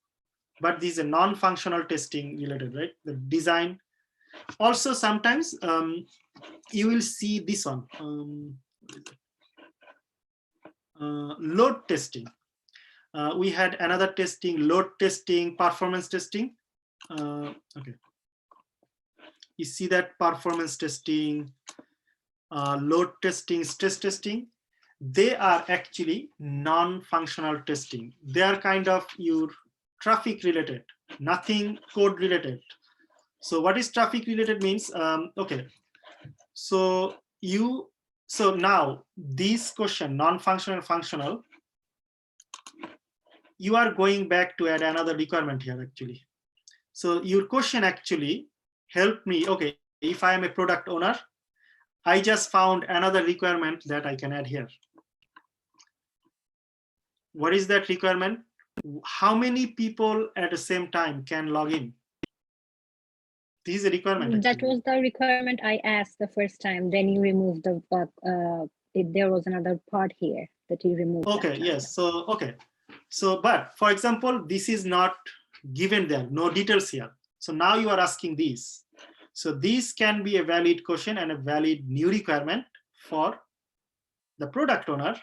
but this is a non-functional testing related, right? The design. Also, sometimes you will see this one, load testing. We had another testing, load testing, performance testing. Okay. You see that performance testing, load testing, stress testing. They are actually non-functional testing. They are kind of your traffic related, nothing code related. So what is traffic related means, okay. So now this question, non-functional and functional, you are going back to add another requirement here actually. So your question actually helped me. Okay, if I am a product owner, I just found another requirement that I can add here. What is that requirement? How many people at the same time can log in? This is a requirement. That actually. was the requirement I asked the first time. Then you removed the if there was another part here that you removed. Okay, yes. So, okay. So, but for example, this is not given there, no details here. So now you are asking this. So this can be a valid question and a valid new requirement for the product owner.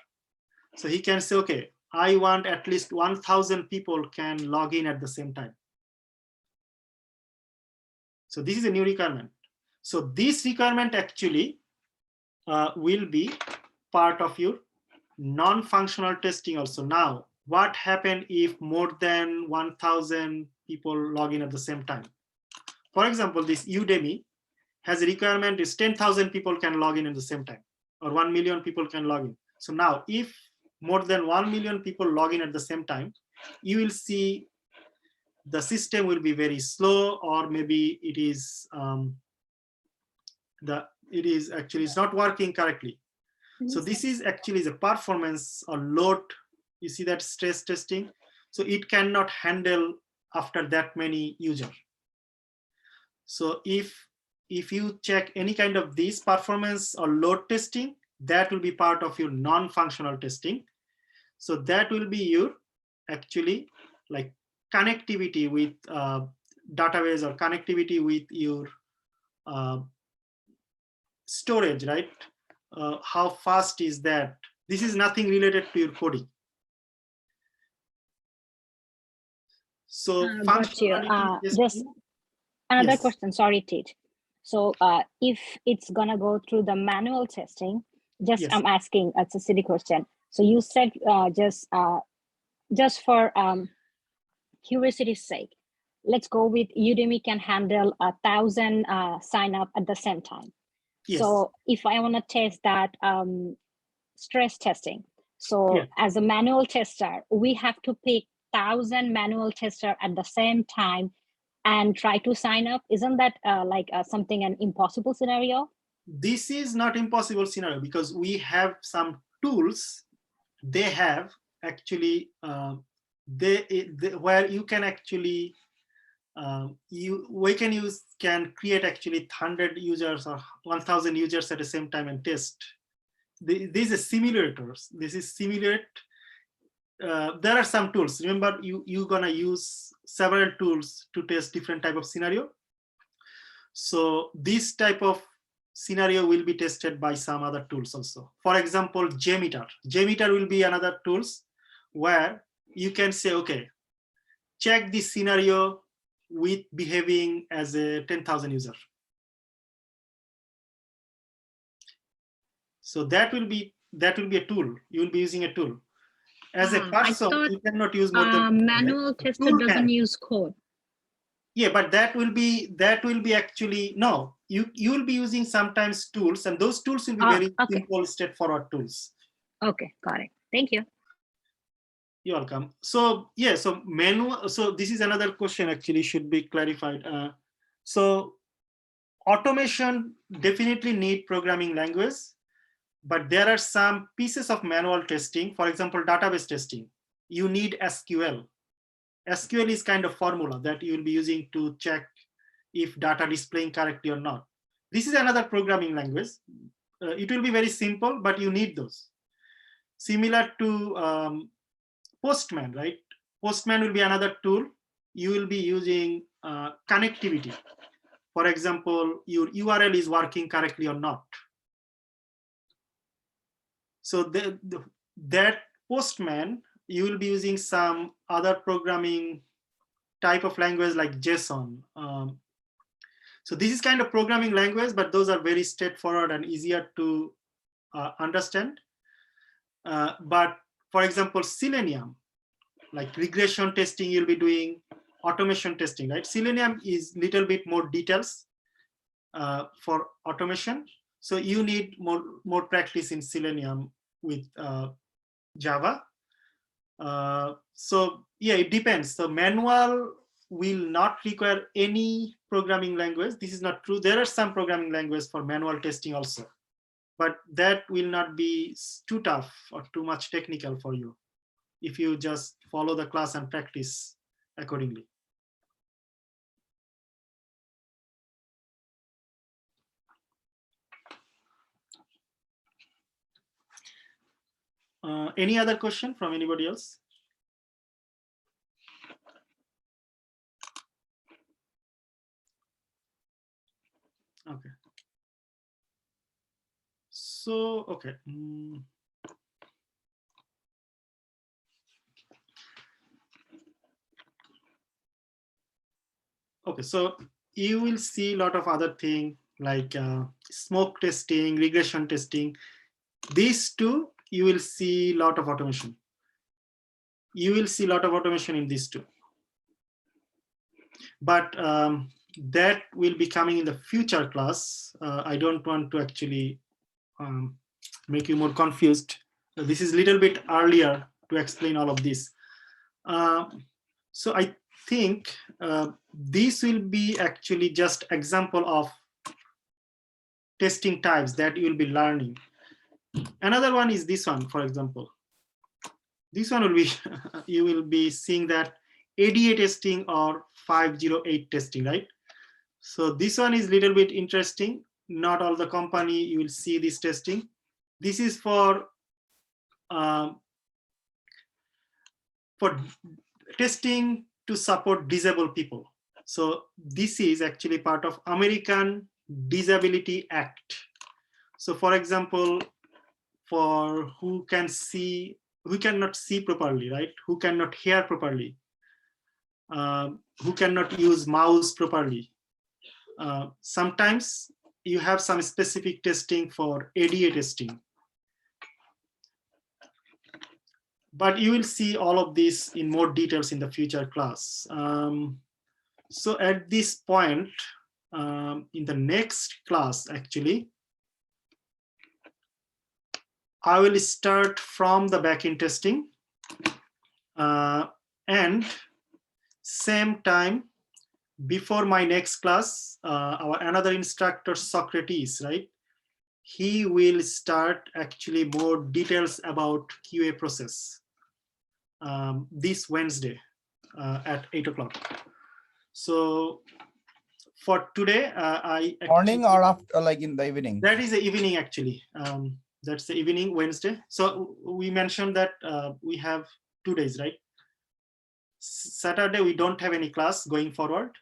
So he can say, okay, I want at least 1,000 people can log in at the same time. So this is a new requirement. So this requirement actually will be part of your non-functional testing also. Now, what happened if more than 1,000 people log in at the same time? For example, this Udemy has a requirement is 10,000 people can log in at the same time, or 1 million people can log in. So now if more than 1 million people log in at the same time, you will see the system will be very slow, or maybe it is it's not working correctly. So this is actually the performance or load. You see that stress testing. So it cannot handle after that many users. So if you check any kind of this performance or load testing, that will be part of your non-functional testing. So that will be your actually like connectivity with database or connectivity with your storage, right? How fast is that? This is nothing related to your coding. So Got you. Just another Yes. question. Sorry, Tej. So if it's gonna go through the manual testing, just Yes. I'm asking, it's a silly question. So you said just for curiosity's sake, let's go with Udemy can handle 1,000 sign up at the same time. Yes. So if I want to test that stress testing, so Yeah. as a manual tester, we have to pick 1,000 manual tester at the same time and try to sign up. Isn't that something an impossible scenario? This is not impossible scenario because we have some tools. They have actually where you can actually can create actually 100 users or 1,000 users at the same time and test. These are simulators. This is simulate. There are some tools. Remember, you're gonna use several tools to test different type of scenario. So this type of scenario will be tested by some other tools also. For example, JMeter. JMeter will be another tools where you can say, okay, check this scenario with behaving as a 10,000 user. So that will be a tool. You will be using a tool. As a I person, thought, you cannot use more than manual tester tool doesn't can. use code. Yeah, but that will be actually no. You will be using sometimes tools, and those tools will be very Okay. simple, straightforward tools. Okay, got it. Thank you. You're welcome. So yeah, so manual. So this is another question actually should be clarified. So automation definitely need programming language, but there are some pieces of manual testing. For example, database testing. You need SQL. SQL is kind of formula that you will be using to check if data displaying correctly or not. This is another programming language. It will be very simple, but you need those. Similar to Postman, right? Postman will be another tool. You will be using connectivity. For example, your URL is working correctly or not. So that Postman, you will be using some other programming type of language like JSON. So this is kind of programming language, but those are very straightforward and easier to understand. But for example, Selenium, like regression testing, you'll be doing automation testing, right? Selenium is little bit more details for automation. So you need more practice in Selenium with Java. So yeah, it depends. So manual will not require any programming language. This is not true. There are some programming languages for manual testing also, but that will not be too tough or too much technical for you if you just follow the class and practice accordingly. Any other question from anybody else? Okay. So, okay. Okay, so you will see a lot of other things like smoke testing, regression testing. These two, you will see a lot of automation. You will see a lot of automation in these two. But that will be coming in the future class. I don't want to actually make you more confused. This is a little bit earlier to explain all of this. So I think this will be actually just example of testing types that you will be learning. Another one is this one, for example. This one will be, you will be seeing that ADA testing or 508 testing, right? So this one is a little bit interesting. Not all the company you will see this testing. This is for testing to support disabled people. So this is actually part of American Disability Act. So for example, for who cannot see properly, right? Who cannot hear properly, who cannot use mouse properly. sometimes you have some specific testing for ADA testing. But you will see all of this in more details in the future class. So at this point, in the next class, actually, I will start from the backend testing, and same time before my next class, our another instructor, Socrates, right? He will start actually more details about QA process this Wednesday at 8 o'clock. So for today, Morning or after, like in the evening? that is the evening actually. That's the evening Wednesday. So we mentioned that we have 2 days, right? Saturday we don't have any class going forward.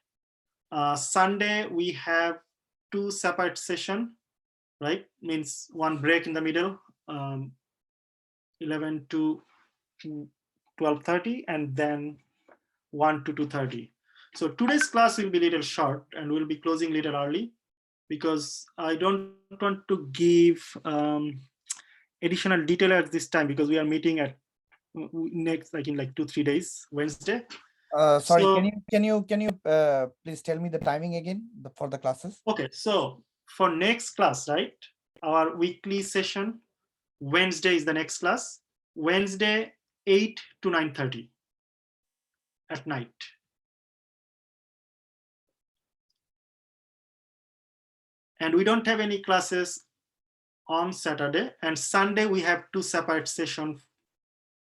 Sunday we have 2 separate session, right? Means one break in the middle, 11 to 12:30, and then 1 to 2:30. So today's class will be a little short and we'll be closing a little early because I don't want to give additional detail at this time because we are meeting at next, like in like 2-3 days, Wednesday. Sorry, So- can you please tell me the timing again for the classes? Okay, so for next class, right? Our weekly session, Wednesday is the next class. Wednesday, 8 to 9:30 at night. And we don't have any classes on Saturday, and Sunday we have 2 separate sessions,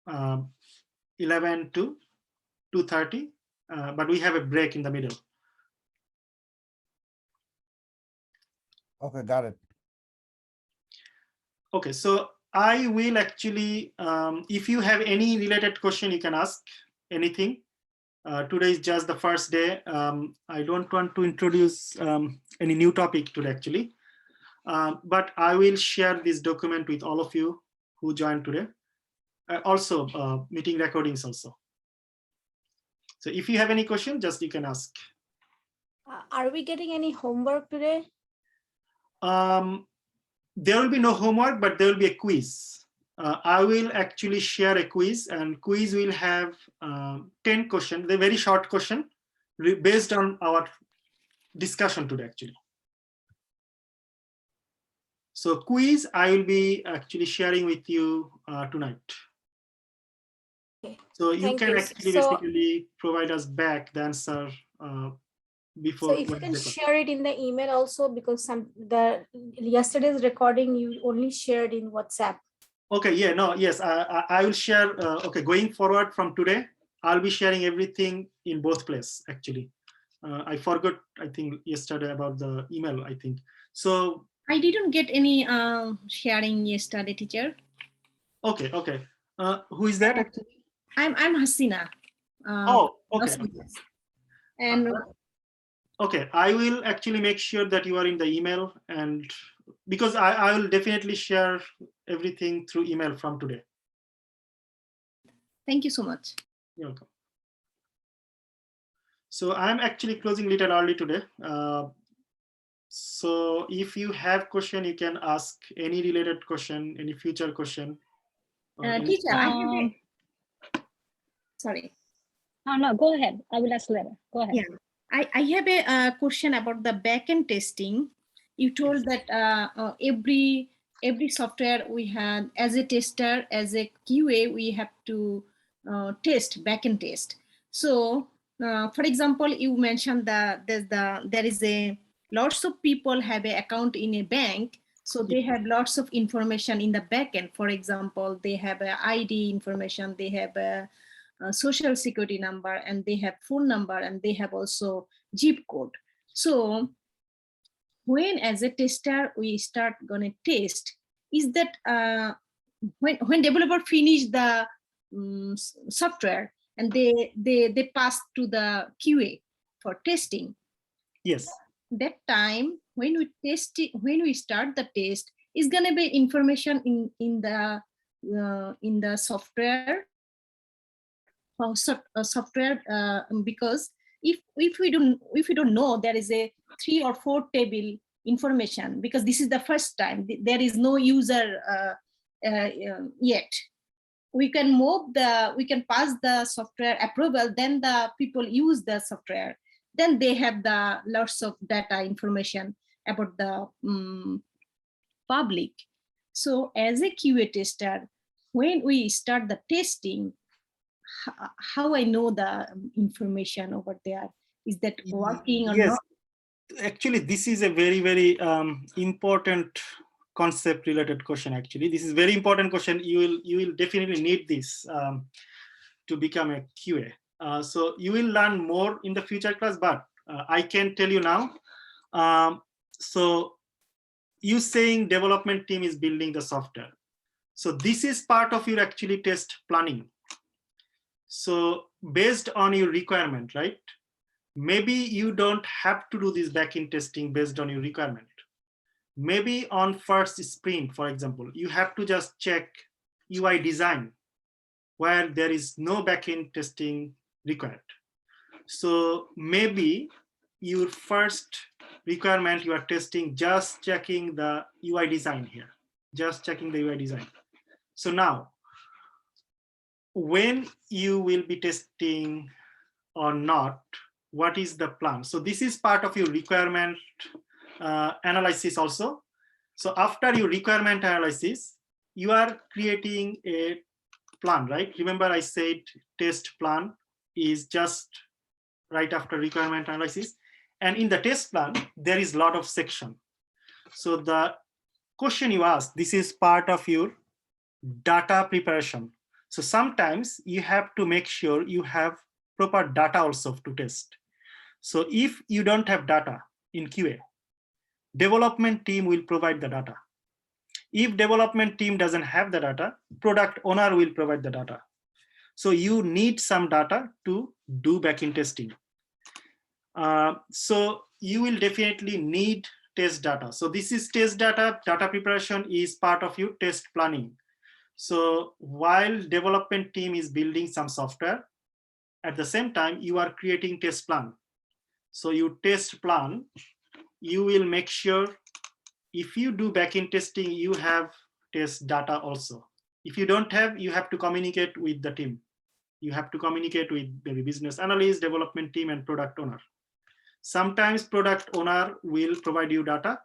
11 to 2:30, but we have a break in the middle. Okay, got it. Okay, so I will actually, if you have any related question, you can ask anything. Today is just the first day. I don't want to introduce any new topic today actually, but I will share this document with all of you who joined today. Also meeting recordings also. So if you have any question, just you can ask. Are we getting any homework today? There will be no homework, but there will be a quiz. I will actually share a quiz, and quiz will have 10 questions. They're very short question based on our discussion today actually. So quiz I will be actually sharing with you tonight. Okay. So you Thank can you. actually So- basically provide us back the answer before. So if you can Wednesday class. share it in the email also, because yesterday's recording you only shared in WhatsApp. Okay, yeah, no, yes, I will share. Okay, going forward from today, I'll be sharing everything in both places actually. I forgot, I think yesterday about the email, I think. So, I didn't get any sharing yesterday, teacher. okay. Who is that actually? I'm Hasina. Oh, okay. And Okay, I will actually make sure that you are in the email, and because I will definitely share everything through email from today. thank you so much. You're welcome. So I'm actually closing a little early today. So if you have question, you can ask any related question, any future question. or any- Teacher, I have a, sorry. No, go ahead. I will ask later. Go ahead. Yeah. I have a question about the backend testing. You told that every software we had as a tester, as a QA, we have to test backend test. So, for example, you mentioned that there is a lots of people have an account in a bank, so they have lots of information in the backend. For example, they have a ID information, they have a social security number, and they have phone number, and they have also zip code. So when as a tester we start gonna test, is that when developer finish the software and they pass to the QA for testing, Yes. that time when we test it, when we start the test, is gonna be information in the software software, because if we don't know there is a 3 or 4 table information, because this is the first time there is no user yet. We can pass the software approval, then the people use the software, then they have the lots of data information about the public. So as a QA tester, when we start the testing, how I know the information over there, is that working or Yes. not? Actually, this is a very, very important concept related question. Actually, this is very important question. You will definitely need this to become a QA. So you will learn more in the future class, but I can tell you now. So you saying development team is building the software. So this is part of your actually test planning. So based on your requirement, right? Maybe you don't have to do this backend testing based on your requirement. Maybe on first sprint, for example, you have to just check UI design where there is no backend testing required. So maybe your first requirement, you are testing, just checking the UI design here, just checking the UI design. So now, when you will be testing or not, what is the plan? So this is part of your requirement analysis also. So after your requirement analysis, you are creating a plan, right? Remember I said test plan is just right after requirement analysis. And in the test plan, there is a lot of section. So the question you ask, this is part of your data preparation. So sometimes you have to make sure you have proper data also to test. So if you don't have data in QA, development team will provide the data. If development team doesn't have the data, product owner will provide the data. So you need some data to do backend testing. So you will definitely need test data. So this is test data. Data preparation is part of your test planning. So while development team is building some software, at the same time, you are creating test plan. So you test plan, you will make sure if you do backend testing, you have test data also. If you don't have, you have to communicate with the team. You have to communicate with maybe business analyst, development team, and product owner. Sometimes product owner will provide you data,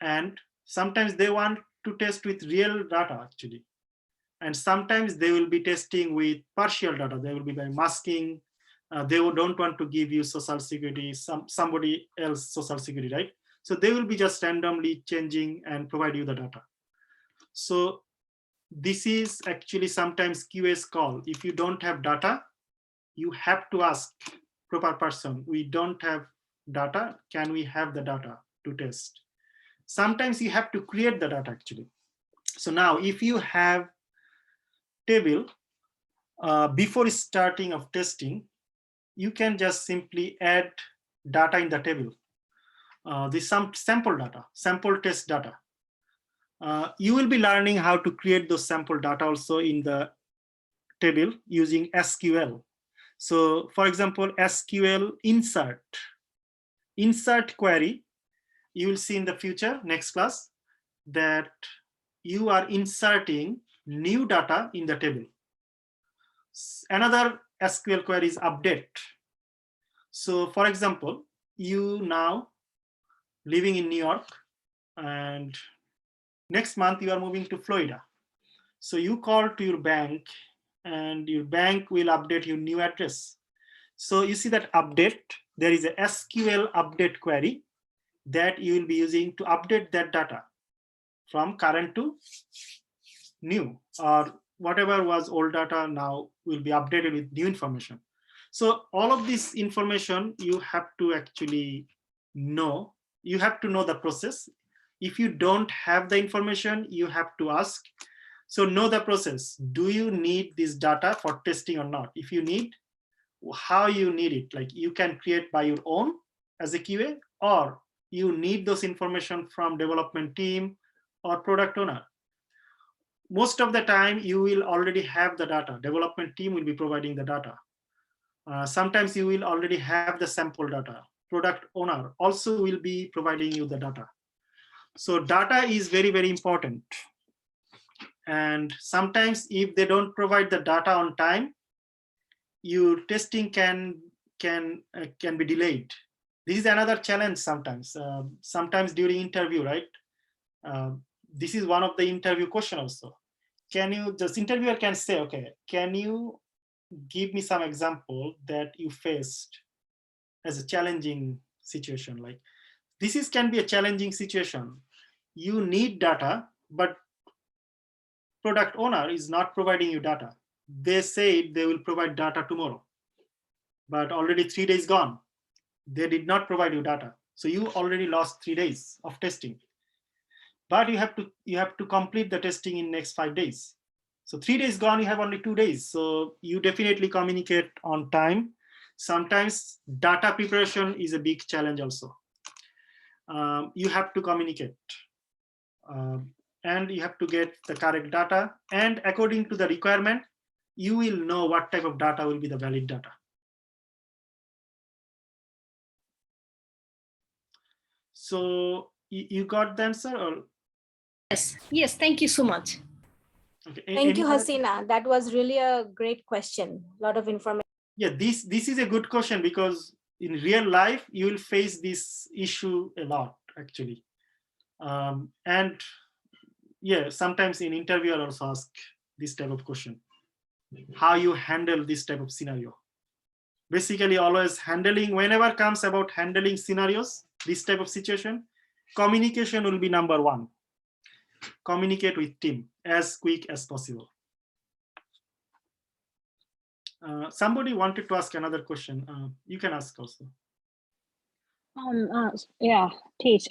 and sometimes they want to test with real data actually. And sometimes they will be testing with partial data. They will be by masking. They don't want to give you social security, somebody else social security, right? So they will be just randomly changing and provide you the data. So this is actually sometimes QA's call. If you don't have data, you have to ask proper person, we don't have data, can we have the data to test? Sometimes you have to create the data actually. So now if you have table before starting of testing, you can just simply add data in the table. This some sample data, sample test data. You will be learning how to create those sample data also in the table using SQL. So for example, SQL insert query, you will see in the future, next class, that you are inserting new data in the table. Another SQL query is update. So for example, you now living in New York and next month you are moving to Florida. So you call to your bank and your bank will update your new address. So you see that update, there is a SQL update query that you will be using to update that data from current to new, or whatever was old data now will be updated with new information. So all of this information you have to actually know. You have to know the process. If you don't have the information, you have to ask. So know the process. Do you need this data for testing or not? If you need, how you need it? Like you can create by your own as a QA, or you need those information from development team or product owner. Most of the time you will already have the data. Development team will be providing the data. Sometimes you will already have the sample data. product owner also will be providing you the data. So data is very, very important. And sometimes if they don't provide the data on time, your testing can be delayed. This is another challenge sometimes. Sometimes during interview, right? This is one of the interview question also. Can you, just interviewer can say, okay, can you give me some example that you faced as a challenging situation? Like this can be a challenging situation. You need data, but product owner is not providing you data. They say they will provide data tomorrow, but already 3 days gone. They did not provide you data. So you already lost 3 days of testing. But you have to complete the testing in next 5 days. So 3 days gone, you have only 2 days. So you definitely communicate on time. Sometimes data preparation is a big challenge also. You have to communicate. And you have to get the correct data. And according to the requirement, you will know what type of data will be the valid data. So you got the answer? Or? Yes, thank you so much. Okay. Thank you, Any other- Hasina. That was really a great question. A lot of information. Yeah, this is a good question, because in real life, you will face this issue a lot, actually. And yeah, sometimes in interview, I'll also ask this type of question. How you handle this type of scenario. Basically, always handling, whenever comes about handling scenarios, this type of situation, communication will be number one. Communicate with team as quick as possible. Somebody wanted to ask another question. You can ask also. Yeah, Teach.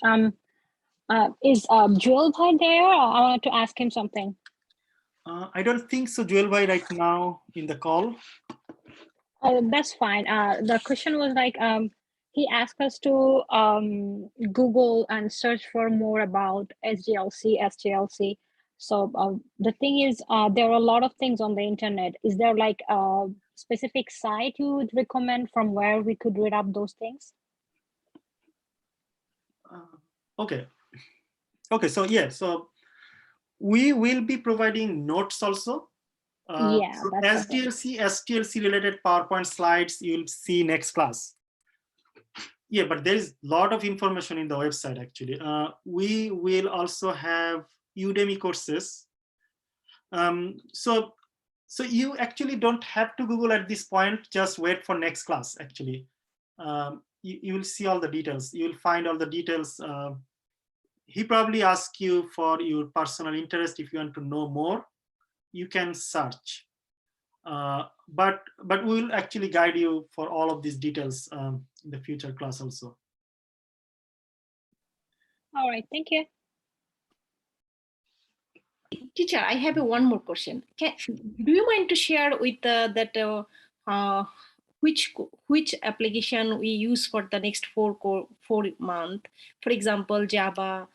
Is Joel Bhai there? I wanted to ask him something. I don't think so, Joel Bhai, right now in the call. That's fine. The question was like, he asked us to Google and search for more about SDLC, STLC. So the thing is, there are a lot of things on the internet. Is there like a specific site you would recommend from where we could read up those things? Okay. Okay, so yeah, so we will be providing notes also. Yeah, so that's okay. SDLC, STLC related PowerPoint slides you'll see next class. Yeah, but there is a lot of information in the website actually. We will also have Udemy courses. So you actually don't have to Google at this point, just wait for next class actually. You will see all the details. You will find all the details. He probably asks you for your personal interest. If you want to know more, you can search. But we will actually guide you for all of these details in the future class also. All right, thank you. Teacher, I have one more question. Do you mind to share with which application we use for the next 4 months? For example, Java,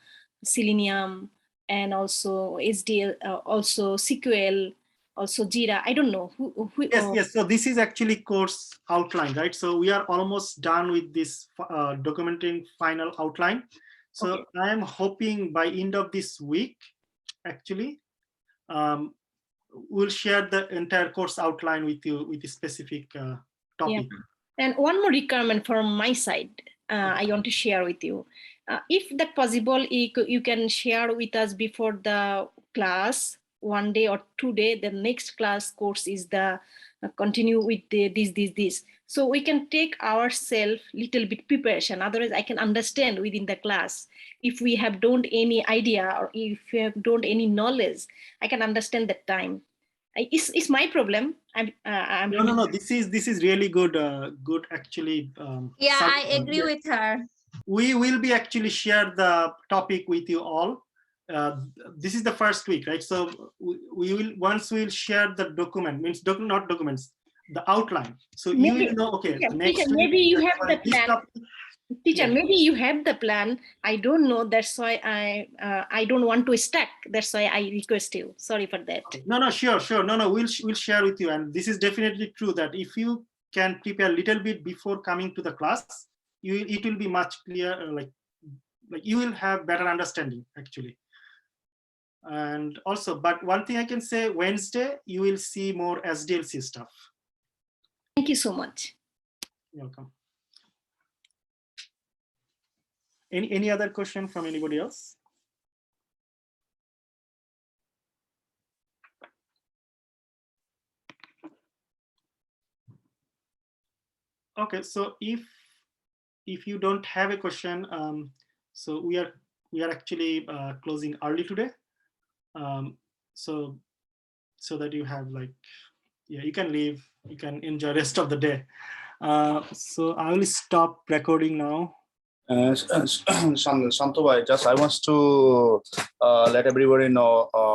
Selenium, and also SDL, also SQL, also Jira. I don't know who Yes. So this is actually course outline, right? So we are almost done with this documenting final outline. So okay. I am hoping by end of this week, actually, we'll share the entire course outline with you with a specific topic. Yeah. And one more requirement from my side, I want to share with you. If that possible, you can share with us before the class, 1 day or 2 days. The next class course is the continue with this. So we can take ourselves little bit preparation. Otherwise, I can understand within the class. If we have don't any idea or if you have don't any knowledge, I can understand that time. It's my problem. I'm no. This is really good. Good actually. Yeah, I agree with her. We will be actually share the topic with you all. This is the first week, right? So we will once we'll share the document, means not documents, the outline. So maybe, you will know. Okay, teacher, next teacher, maybe you have the plan. Teacher, yeah. Maybe you have the plan. I don't know. That's why I don't want to stack. That's why I request you. Sorry for that. Okay. No, sure. No, we'll share with you. And this is definitely true that if you can prepare a little bit before coming to the class, it will be much clear, like you will have better understanding actually. And also, but one thing I can say, Wednesday you will see more SDLC stuff. Thank you so much. You're welcome. Any other question from anybody else? Okay, so if you don't have a question, so we are actually closing early today, so that you have like, yeah, you can leave, you can enjoy rest of the day. So I will stop recording now. Santu bhai, just I want to let everybody know